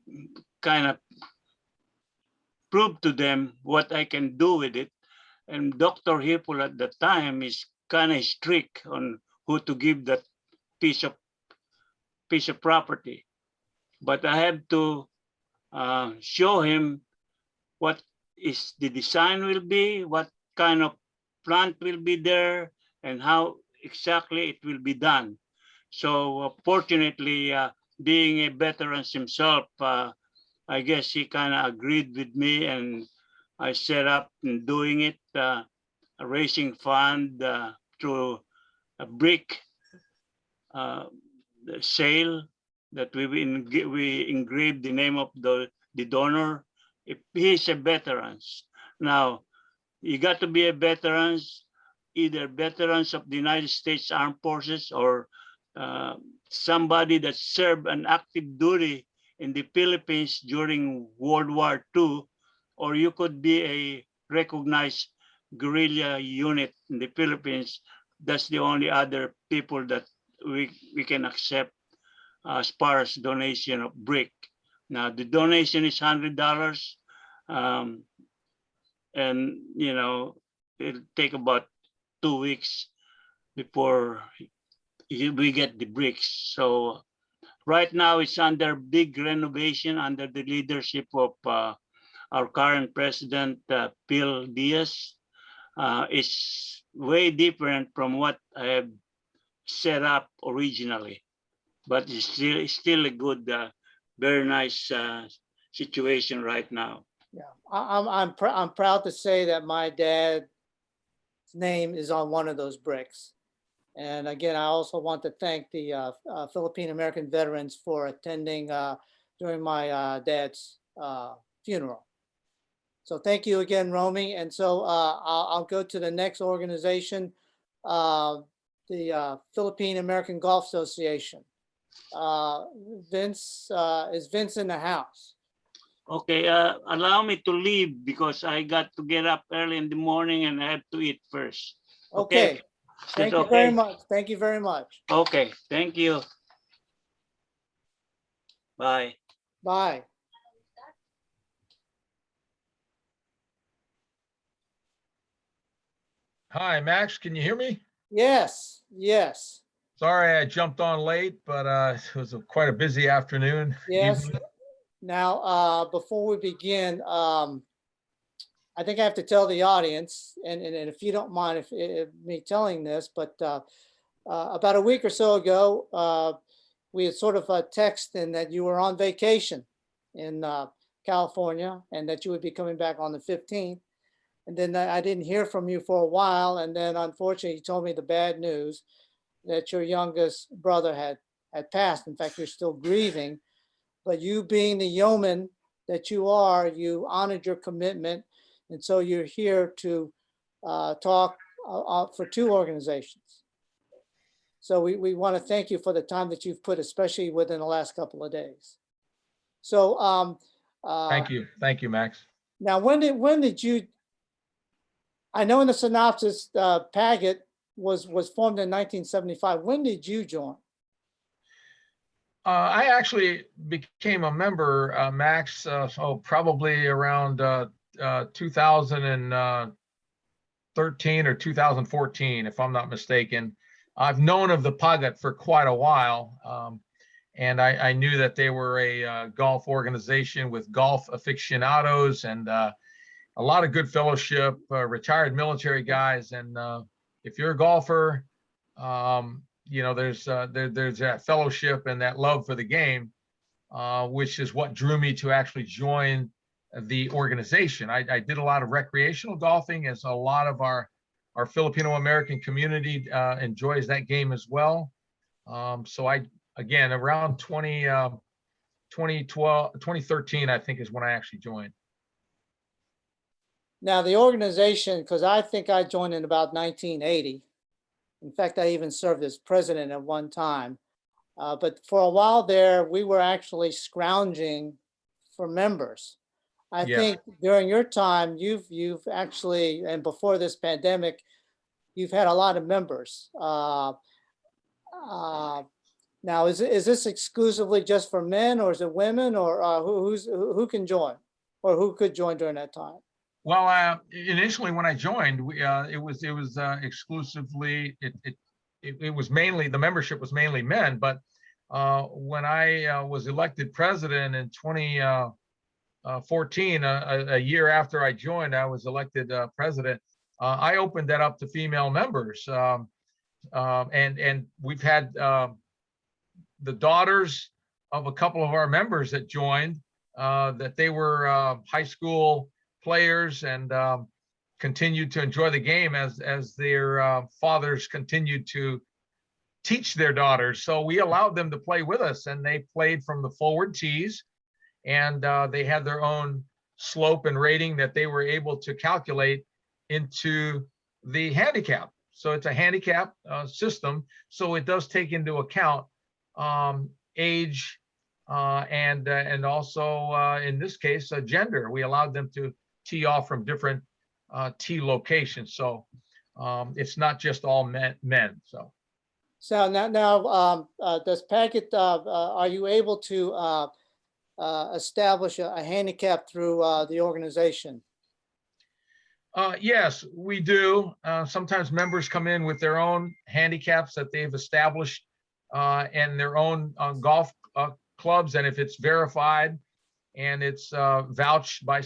kind of prove to them what I can do with it. And Dr. Hippel at the time is kind of strict on who to give that piece of property. But I have to show him what is the design will be, what kind of plant will be there, and how exactly it will be done. So fortunately, being a veteran himself, I guess he kind of agreed with me, and I set up in doing it, raising fund through a brick sale that we engrave the name of the donor. If he's a veteran. Now, you got to be a veterans, either veterans of the United States Armed Forces or somebody that served an active duty in the Philippines during World War II, or you could be a recognized guerrilla unit in the Philippines. That's the only other people that we can accept as far as donation of brick. Now the donation is $100, and you know it'll take about 2 weeks before we get the bricks. So right now it's under big renovation under the leadership of our current president, Phil Diaz. It's way different from what I have set up originally, but it's still a good, very nice situation right now. Yeah, I'm proud to say that my dad's name is on one of those bricks. And again, I also want to thank the Filipino American veterans for attending during my dad's funeral. So thank you again, Romy. And so I'll go to the next organization, the Philippine American Golf Association. Vince, is Vince in the house? Okay, allow me to leave because I got to get up early in the morning and I have to eat first. Okay. Thank you very much. Thank you very much. Okay, thank you. Bye. Bye. Hi, Max, can you hear me? Yes, yes. Sorry, I jumped on late, but it was quite a busy afternoon. Yes. evening. Now, before we begin, I think I have to tell the audience, and if you don't mind if me telling this, but about a week or so ago, we had sort of texted that you were on vacation in California and that you would be coming back on the 15th. And then I didn't hear from you for a while. And then unfortunately, you told me the bad news that your youngest brother had passed. In fact, you're still grieving, but you being the yeoman that you are, you honored your commitment. And so you're here to talk for two organizations. So we want to thank you for the time that you've put, especially within the last couple of days. So Thank you, Max. now, when did you? I know in the synopsis, Paget was formed in 1975. When did you join? I actually became a member, Max, probably around 2013 or 2014, if I'm not mistaken. I've known of the Paget for quite a while, and I knew that they were a golf organization with golf aficionados and a lot of good fellowship, retired military guys. And if you're a golfer, you know, there's that fellowship and that love for the game, which is what drew me to actually join the organization. I did a lot of recreational golfing, as a lot of our Filipino American community enjoys that game as well. So again, around 2013, I think is when I actually joined. Now the organization, because I think I joined in about 1980. In fact, I even served as president at one time. But for a while there, we were actually scrounging for members. I think during your time, you've actually, and before this pandemic, you've had a lot of members. Now, is this exclusively just for men, or is it women, or who can join, or who could join during that time? Well, initially when I joined, it was exclusively, it was mainly, the membership was mainly men. But when I was elected president in 2014, a year after I joined, I was elected president. I opened that up to female members, and we've had the daughters of a couple of our members that joined, that they were high school players and continued to enjoy the game as their fathers continued to teach their daughters. So we allowed them to play with us, and they played from the forward tees, and they had their own slope and rating that they were able to calculate into the handicap. So it's a handicap system. So it does take into account age and also in this case gender. We allowed them to tee off from different tee locations. So it's not just all men. So now, does Packet, are you able to establish a handicap through the organization? Yes, we do. Sometimes members come in with their own handicaps that they've established and their own golf clubs. And if it's verified and it's vouched by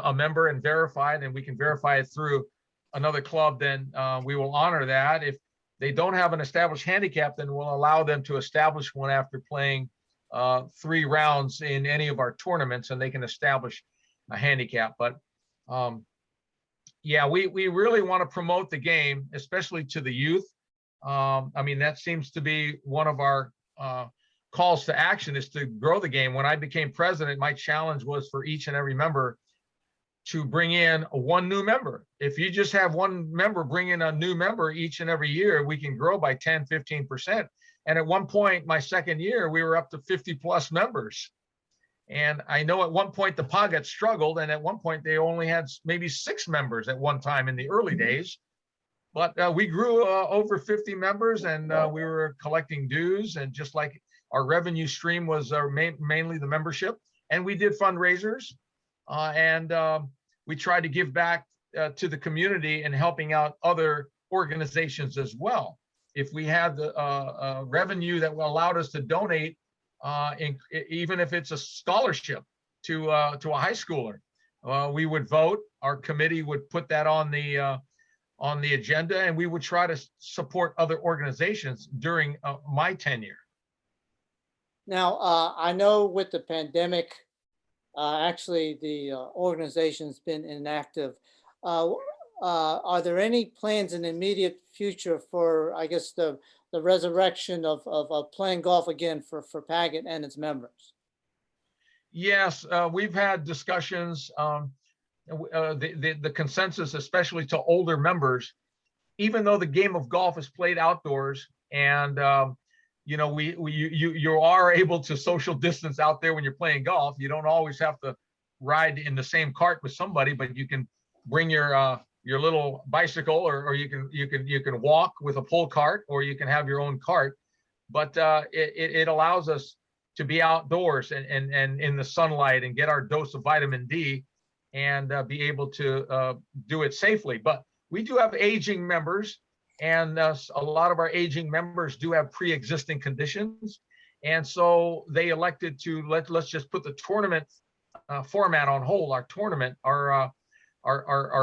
a member and verified, and we can verify it through another club, then we will honor that. If they don't have an established handicap, then we'll allow them to establish one after playing 3 rounds in any of our tournaments, and they can establish a handicap. But yeah, we really want to promote the game, especially to the youth. I mean, that seems to be one of our calls to action, is to grow the game. When I became president, my challenge was for each and every member to bring in 1 new member. If you just have 1 member bring in a new member each and every year, we can grow by 10, 15%. And at one point, my second year, we were up to 50+ members. And I know at one point the Pagat struggled, and at one point they only had maybe 6 members at one time in the early days. But we grew over 50 members, and we were collecting dues, and just like our revenue stream was mainly the membership. And we did fundraisers, and we tried to give back to the community and helping out other organizations as well. If we had the revenue that allowed us to donate, even if it's a scholarship to a high schooler, we would vote. Our committee would put that on the agenda, and we would try to support other organizations during my tenure. Now, I know with the pandemic, actually the organization's been inactive. Are there any plans in the immediate future for, I guess, the resurrection of playing golf again for Paget and its members? Yes, we've had discussions. The consensus, especially to older members, even though the game of golf is played outdoors, and you know, you are able to social distance out there when you're playing golf. You don't always have to ride in the same cart with somebody, but you can bring your little bicycle, or you can walk with a pull cart, or you can have your own cart. But it allows us to be outdoors and in the sunlight and get our dose of vitamin D, and be able to do it safely. But we do have aging members, and a lot of our aging members do have pre-existing conditions. And so they elected to let's just put the tournament format on hold. Our tournament, our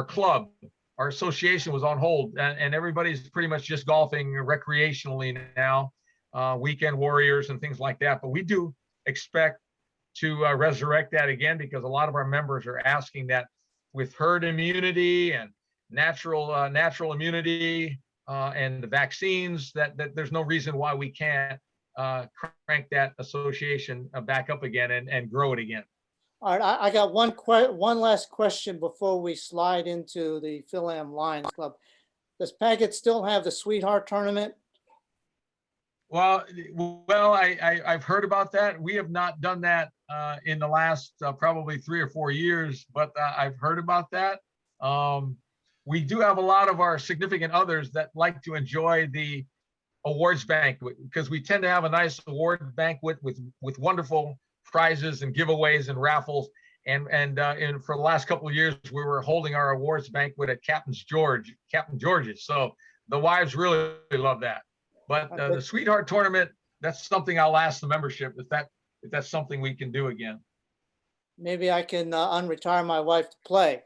club, our association was on hold, and everybody's pretty much just golfing recreationally now, weekend warriors and things like that. But we do expect to resurrect that again, because a lot of our members are asking that, with herd immunity and natural immunity and the vaccines, that there's no reason why we can't crank that association back up again and grow it again. All right, I got one last question before we slide into the Phil Am Lions Club. Does Paget still have the Sweetheart Tournament? Well, I've heard about that. We have not done that in the last probably 3 or 4 years, but I've heard about that. We do have a lot of our significant others that like to enjoy the awards banquet, because we tend to have a nice award banquet with wonderful prizes and giveaways and raffles. And for the last couple of years, we were holding our awards banquet at Captain George's. So the wives really love that. But the Sweetheart Tournament, that's something I'll ask the membership if that's something we can do again. Maybe I can unretire my wife to play.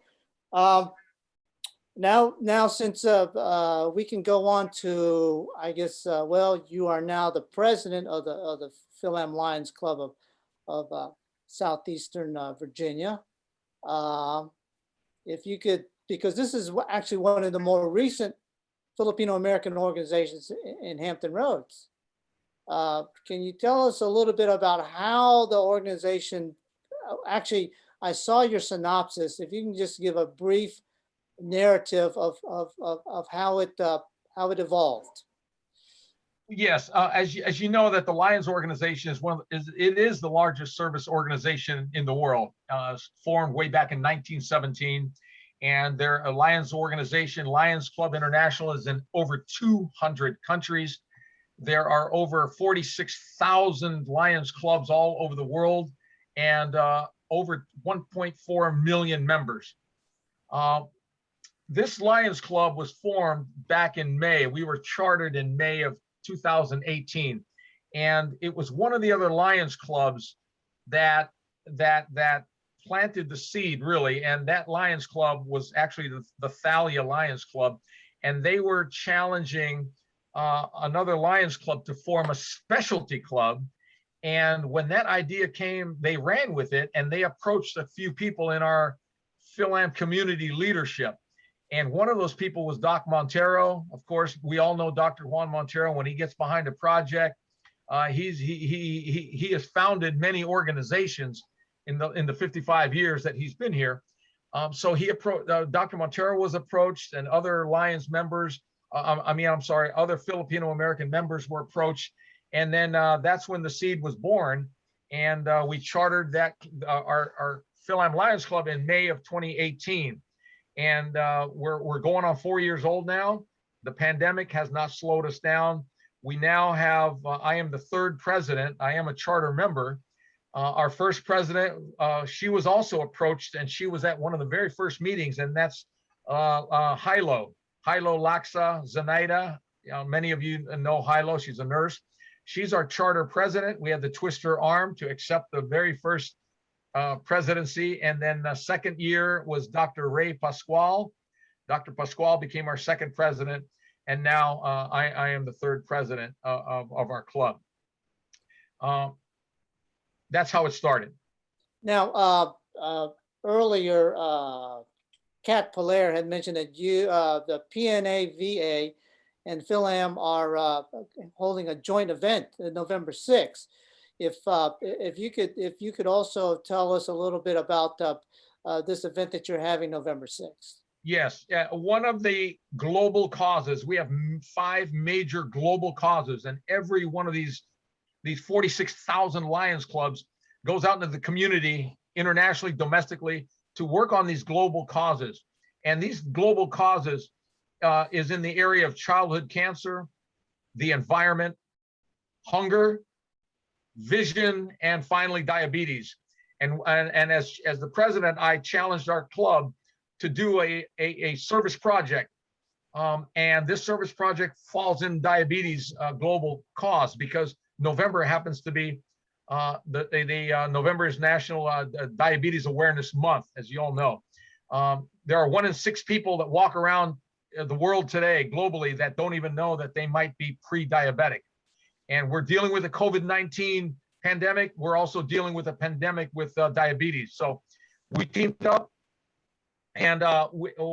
Now, since we can go on to, I guess, well, you are now the president of the Phil Am Lions Club of Southeastern Virginia. If you could, because this is actually one of the more recent Filipino American organizations in Hampton Roads. Can you tell us a little bit about how the organization, actually, I saw your synopsis. If you can just give a brief narrative of how it evolved. Yes, as you know, that the Lions organization is the largest service organization in the world. Formed way back in 1917, and they're a Lions organization. Lions Club International is in over 200 countries. There are over 46,000 Lions clubs all over the world, and over 1.4 million members. This Lions Club was formed back in May. We were chartered in May of 2018, and it was one of the other Lions clubs that planted the seed, really. And that Lions Club was actually the Thalia Lions Club, and they were challenging another Lions Club to form a specialty club. And when that idea came, they ran with it, and they approached a few people in our Philam community leadership. And one of those people was Doc Montero. Of course, we all know Dr. Juan Montero. When he gets behind a project, he has founded many organizations in the 55 years that he's been here. So Dr. Montero was approached, and other Lions members, other Filipino American members were approached. And then that's when the seed was born. And we chartered our Philam Lions Club in May of 2018. And we're going on 4 years old now. The pandemic has not slowed us down. We now have, I am the third president. I am a charter member. Our first president, she was also approached, and she was at one of the very first meetings, and that's Hilo Laksa Zenaida. Many of you know Hilo. She's a nurse. She's our charter president. We had to twist her arm to accept the very first presidency. And then the second year was Dr. Ray Pascual. Dr. Pascual became our second president. And now I am the third president of our club. That's how it started. Now, earlier, Kat Polaire had mentioned that the PNA, VA, and Philam are holding a joint event on November 6th. If you could also tell us a little bit about this event that you're having November 6th. Yes, one of the global causes, we have 5 major global causes, and every one of these 46,000 Lions clubs goes out into the community, internationally, domestically, to work on these global causes. And these global causes is in the area of childhood cancer, the environment, hunger, vision, and finally diabetes. And as the president, I challenged our club to do a service project. And this service project falls in diabetes global cause, because November happens to be November is National Diabetes Awareness Month, as you all know. There are 1 in 6 people that walk around the world today globally that don't even know that they might be pre-diabetic. And we're dealing with the COVID-19 pandemic. We're also dealing with a pandemic with diabetes. So we teamed up, and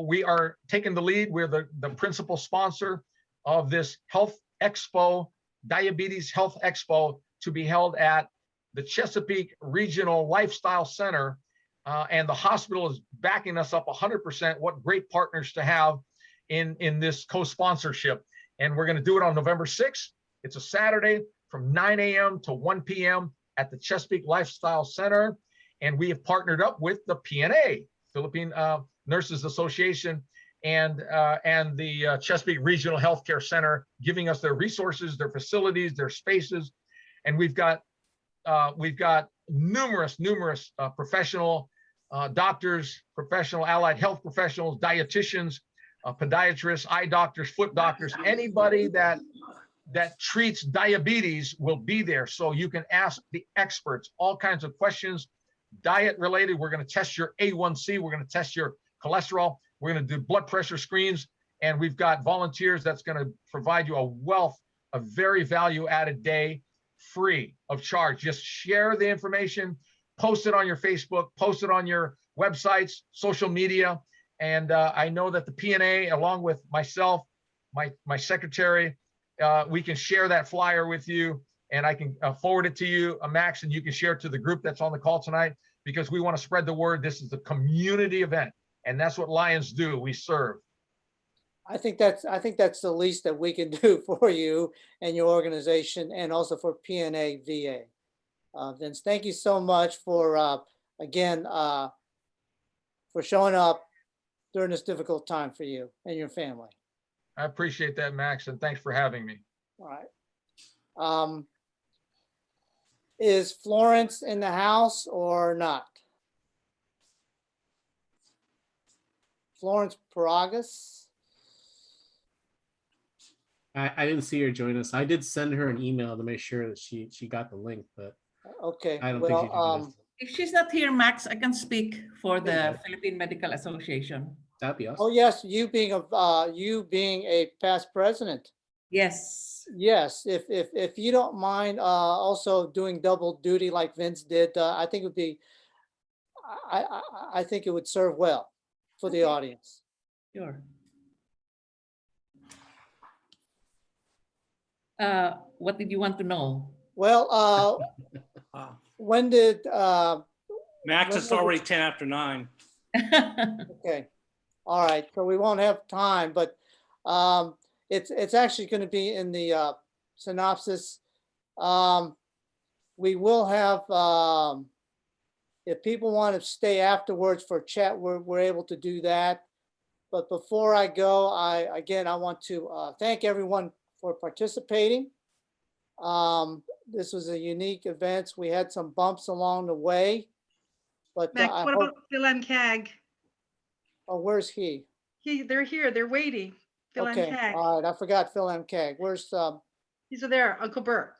we are taking the lead. We're the principal sponsor of this Health Expo, Diabetes Health Expo, to be held at the Chesapeake Regional Lifestyle Center. And the hospital is backing us up 100%. What great partners to have in this co-sponsorship. And we're going to do it on November 6th. It's a Saturday from 9 a.m. to 1 p.m. at the Chesapeake Lifestyle Center. And we have partnered up with the PNA, Philippine Nurses Association, and the Chesapeake Regional Healthcare Center, giving us their resources, their facilities, their spaces. And we've got numerous professional doctors, professional allied health professionals, dietitians, podiatrists, eye doctors, foot doctors, anybody that treats diabetes will be there. So you can ask the experts all kinds of questions, diet related. We're going to test your A1C. We're going to test your cholesterol. We're going to do blood pressure screens. And we've got volunteers that's going to provide you a wealth of very value added day, free of charge. Just share the information, post it on your Facebook, post it on your websites, social media. And I know that the PNA, along with myself, my secretary, we can share that flyer with you. and I can forward it to you, Max, and you can share it to the group that's on the call tonight, because we want to spread the word. This is a community event, and that's what Lions do. We serve. I think that's the least that we can do for you and your organization, and also for PNA VA. Vince, thank you so much for again for showing up during this difficult time for you and your family. I appreciate that, Max, and thanks for having me. All right. Is Florence in the house or not? Florence Paragas? I didn't see her join us. I did send her an email to make sure that she got the link, but Okay. I don't think she joined us. If she's not here, Max, I can speak for the Philippine Medical Association. That'd be awesome. Oh yes, you being a past president. Yes. Yes, if you don't mind also doing double duty like Vince did, I think it would be, I think it would serve well for the audience. Sure. What did you want to know? Well, when did Max, it's already 10 after 9. okay, all right, so we won't have time, but it's actually going to be in the synopsis. We will have, if people want to stay afterwards for chat, we're able to do that. But before I go, I want to thank everyone for participating. This was a unique event. We had some bumps along the way, but Max, I what hope, about Phil and CAG? oh, where's he? They're here. They're waiting. Phil and Okay, CAG. all right, I forgot Phil M. Keg. Where's, He's there, Uncle Bert.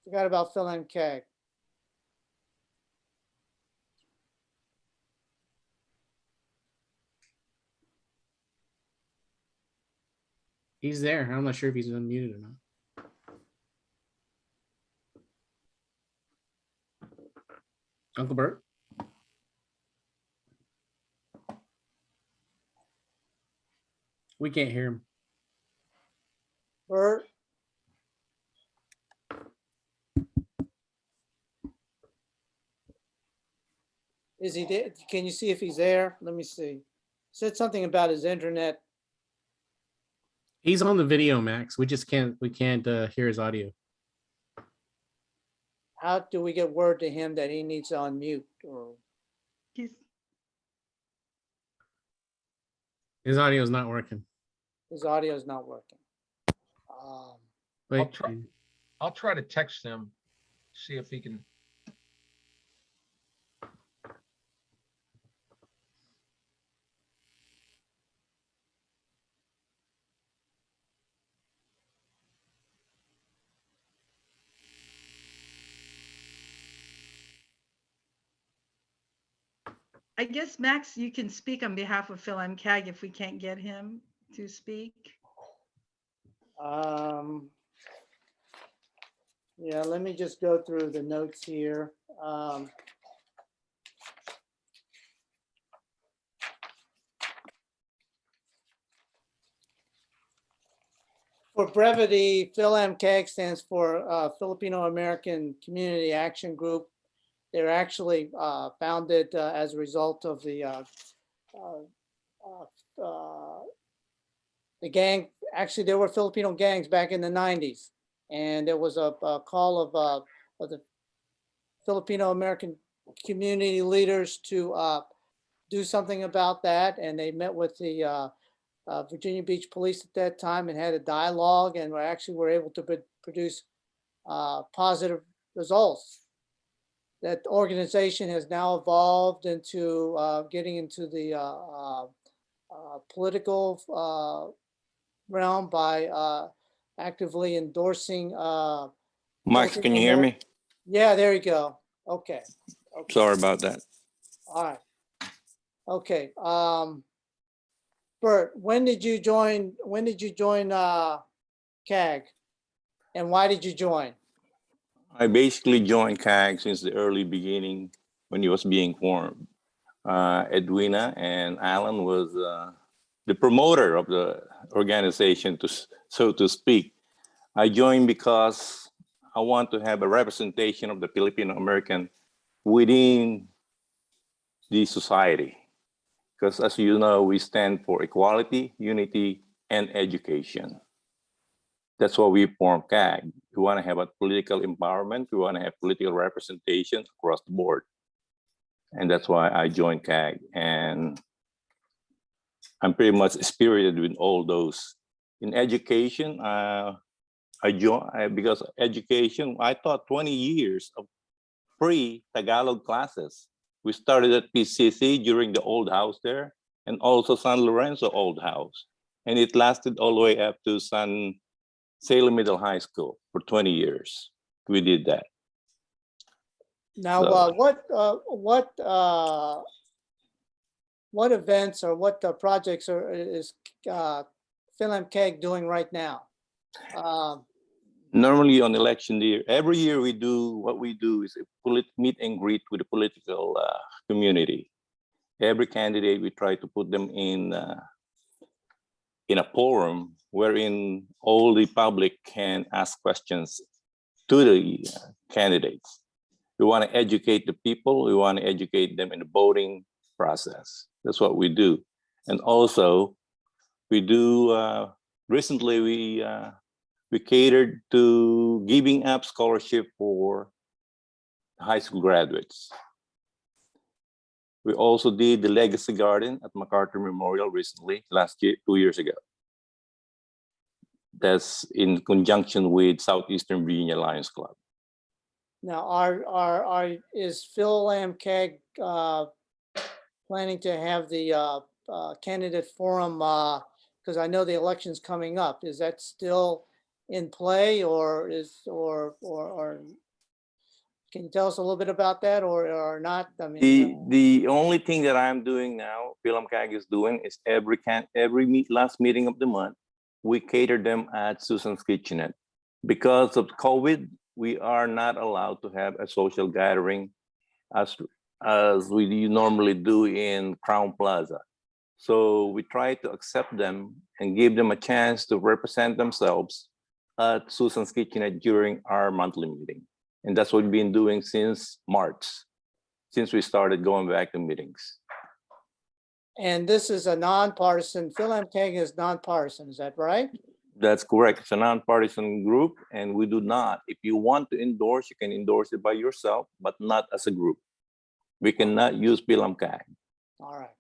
forgot about Phil M. Keg. He's there. I'm not sure if he's unmuted or not. Uncle Bert? We can't hear him. Bert? Is he there? Can you see if he's there? Let me see. Said something about his internet. He's on the video, Max. We can't hear his audio. How do we get word to him that he needs to unmute? Or His audio is not working. his audio is not working. Wait, I'll try to text him, see if he can. I guess, Max, you can speak on behalf of Phil and CAG if we can't get him to speak. Yeah, let me just go through the notes here. For brevity, PhilAmCAG stands for Filipino American Community Action Group. They're actually founded as a result of the gang. Actually, there were Filipino gangs back in the 90s. And there was a call of the Filipino American community leaders to do something about that. And they met with the Virginia Beach Police at that time and had a dialogue, and were able to produce positive results. That organization has now evolved into getting into the political realm by actively endorsing. Mike, can you hear me? Yeah, there you go. Okay. Sorry about that. All right. Okay. Bert, when did you join CAG, and why did you join? I basically joined CAG since the early beginning when it was being formed. Edwina and Alan was the promoter of the organization, so to speak. I joined because I want to have a representation of the Filipino American within the society. Because as you know, we stand for equality, unity, and education. That's why we formed CAG. We want to have a political empowerment. We want to have political representation across the board. And that's why I joined CAG. And I'm pretty much spirited with all those. In education, I joined because education, I taught 20 years of free Tagalog classes. We started at PCC during the old house there, and also San Lorenzo old house. And it lasted all the way up to San Salem Middle High School for 20 years. We did that. Now, what events or what projects is PhilAmCAG doing right now? Normally on election year, every year we do, what we do is a meet and greet with the political community. Every candidate, we try to put them in a forum wherein all the public can ask questions to the candidates. We want to educate the people. We want to educate them in the voting process. That's what we do. And also, we do, recently we catered to giving up scholarship for high school graduates. We also did the Legacy Garden at MacArthur Memorial recently, last year, 2 years ago. That's in conjunction with Southeastern Virginia Lions Club. Now, is PhilAmCAG planning to have the candidate forum? Because I know the election's coming up. Is that still in play, or can you tell us a little bit about that, or not? I mean, the only thing that I'm doing now, PhilAmCAG is doing, is every last meeting of the month, we cater them at Susan's Kitchenette. Because of COVID, we are not allowed to have a social gathering as we normally do in Crown Plaza. So we try to accept them and give them a chance to represent themselves at Susan's Kitchenette during our monthly meeting. And that's what we've been doing since March, since we started going back to meetings. and this is a nonpartisan, PhilAmCAG is nonpartisan, is that right? That's correct. It's a nonpartisan group, and we do not. If you want to endorse, you can endorse it by yourself, but not as a group. We cannot use PhilAmCAG. All right.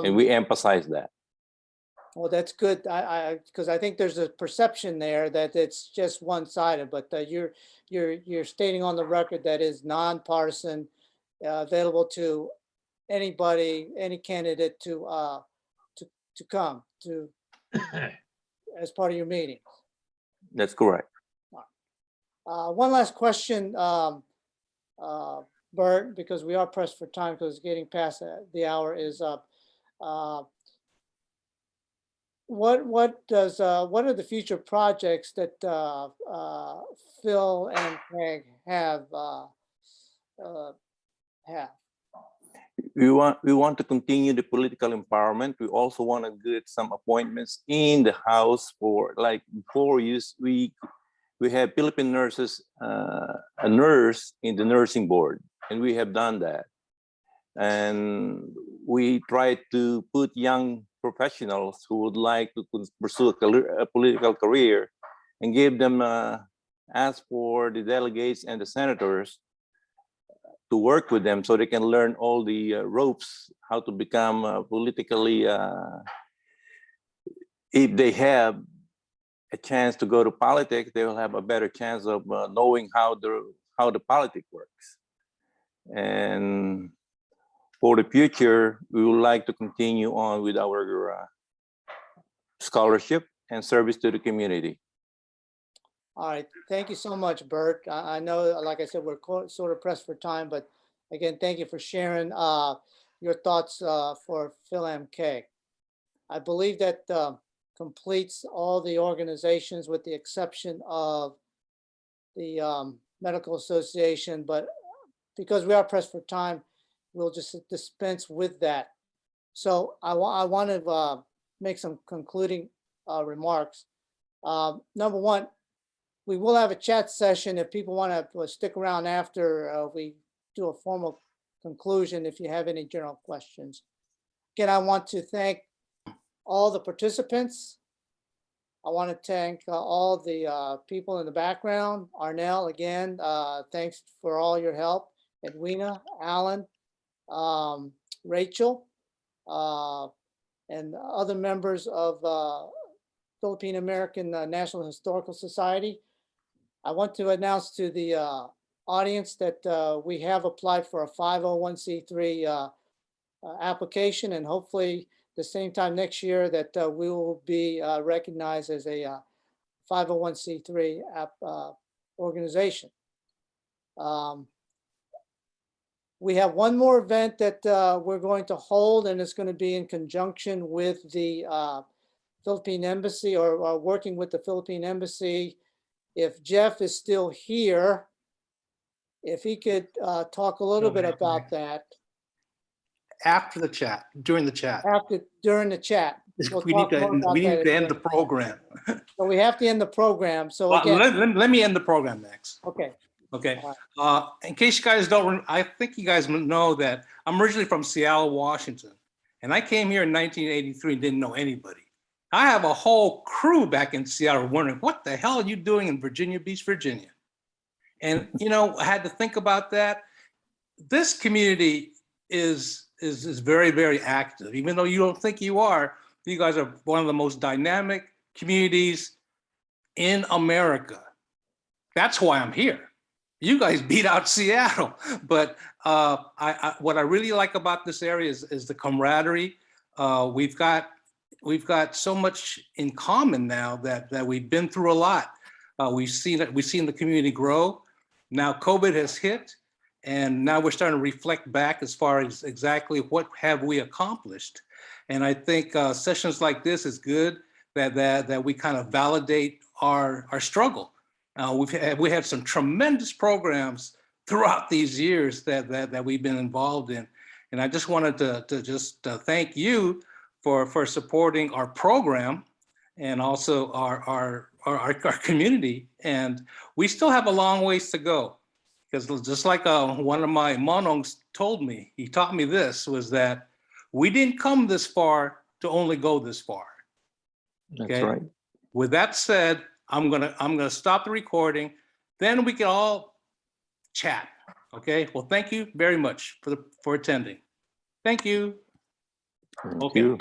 And we emphasize that. Well, that's good. Because I think there's a perception there that it's just one-sided, but you're stating on the record that is nonpartisan, available to anybody, any candidate to come to as part of your meeting. That's correct. One last question, Bert, because we are pressed for time because it's getting past the hour, is what are the future projects that PhilAmCAG have? We want to continue the political empowerment. We also want to get some appointments in the House for, like, before we have Philippine nurses, a nurse in the nursing board, and we have done that. And we try to put young professionals who would like to pursue a political career and give them, ask for the delegates and the senators to work with them so they can learn all the ropes, how to become politically, if they have a chance to go to politics, they will have a better chance of knowing how the politics works. And for the future, we would like to continue on with our scholarship and service to the community. All right, thank you so much, Bert. I know, like I said, we're sort of pressed for time, but again, thank you for sharing your thoughts for PhilAmCAG. I believe that completes all the organizations with the exception of the Medical Association, but because we are pressed for time, we'll just dispense with that. So I want to make some concluding remarks. Number one, we will have a chat session if people want to stick around after we do a formal conclusion, if you have any general questions. Again, I want to thank all the participants. I want to thank all the people in the background. Arnell, again, thanks for all your help. Edwina, Alan, Rachel, and other members of Filipino American National Historical Society. I want to announce to the audience that we have applied for a 501c3 application, and hopefully the same time next year that we will be recognized as a 501c3 organization. We have one more event that we're going to hold, and it's going to be in conjunction with the Philippine Embassy, or working with the Philippine Embassy. If Jeff is still here, if he could talk a little bit about that. After the chat, during the chat. During the chat. We'll We need to end the program. So we have to end the program. So Well, again, let me end the program next. okay. Okay. All In case you guys don't, I think you guys know that I'm originally from Seattle, Washington, and I came here in 1983 and didn't know anybody. I have a whole crew back in Seattle wondering, what the hell are you doing in Virginia Beach, Virginia? And, you know, I had to think about that. This community is very, very active. Even though you don't think you are, you guys are one of the most dynamic communities in America. That's why I'm here. You guys beat out Seattle. But what I really like about this area is the camaraderie. We've got so much in common now that we've been through a lot. We've seen the community grow. Now COVID has hit, and now we're starting to reflect back as far as exactly what have we accomplished. And I think sessions like this is good that we kind of validate our struggle. We had some tremendous programs throughout these years that we've been involved in, and I just wanted to just thank you for supporting our program and also our community. And we still have a long ways to go, because just like one of my monongs told me, he taught me this, was that we didn't come this far to only go this far. That's right. With that said, I'm gonna stop the recording. Then we can all chat. Okay. Well, thank you very much for attending. Thank you. Thank you.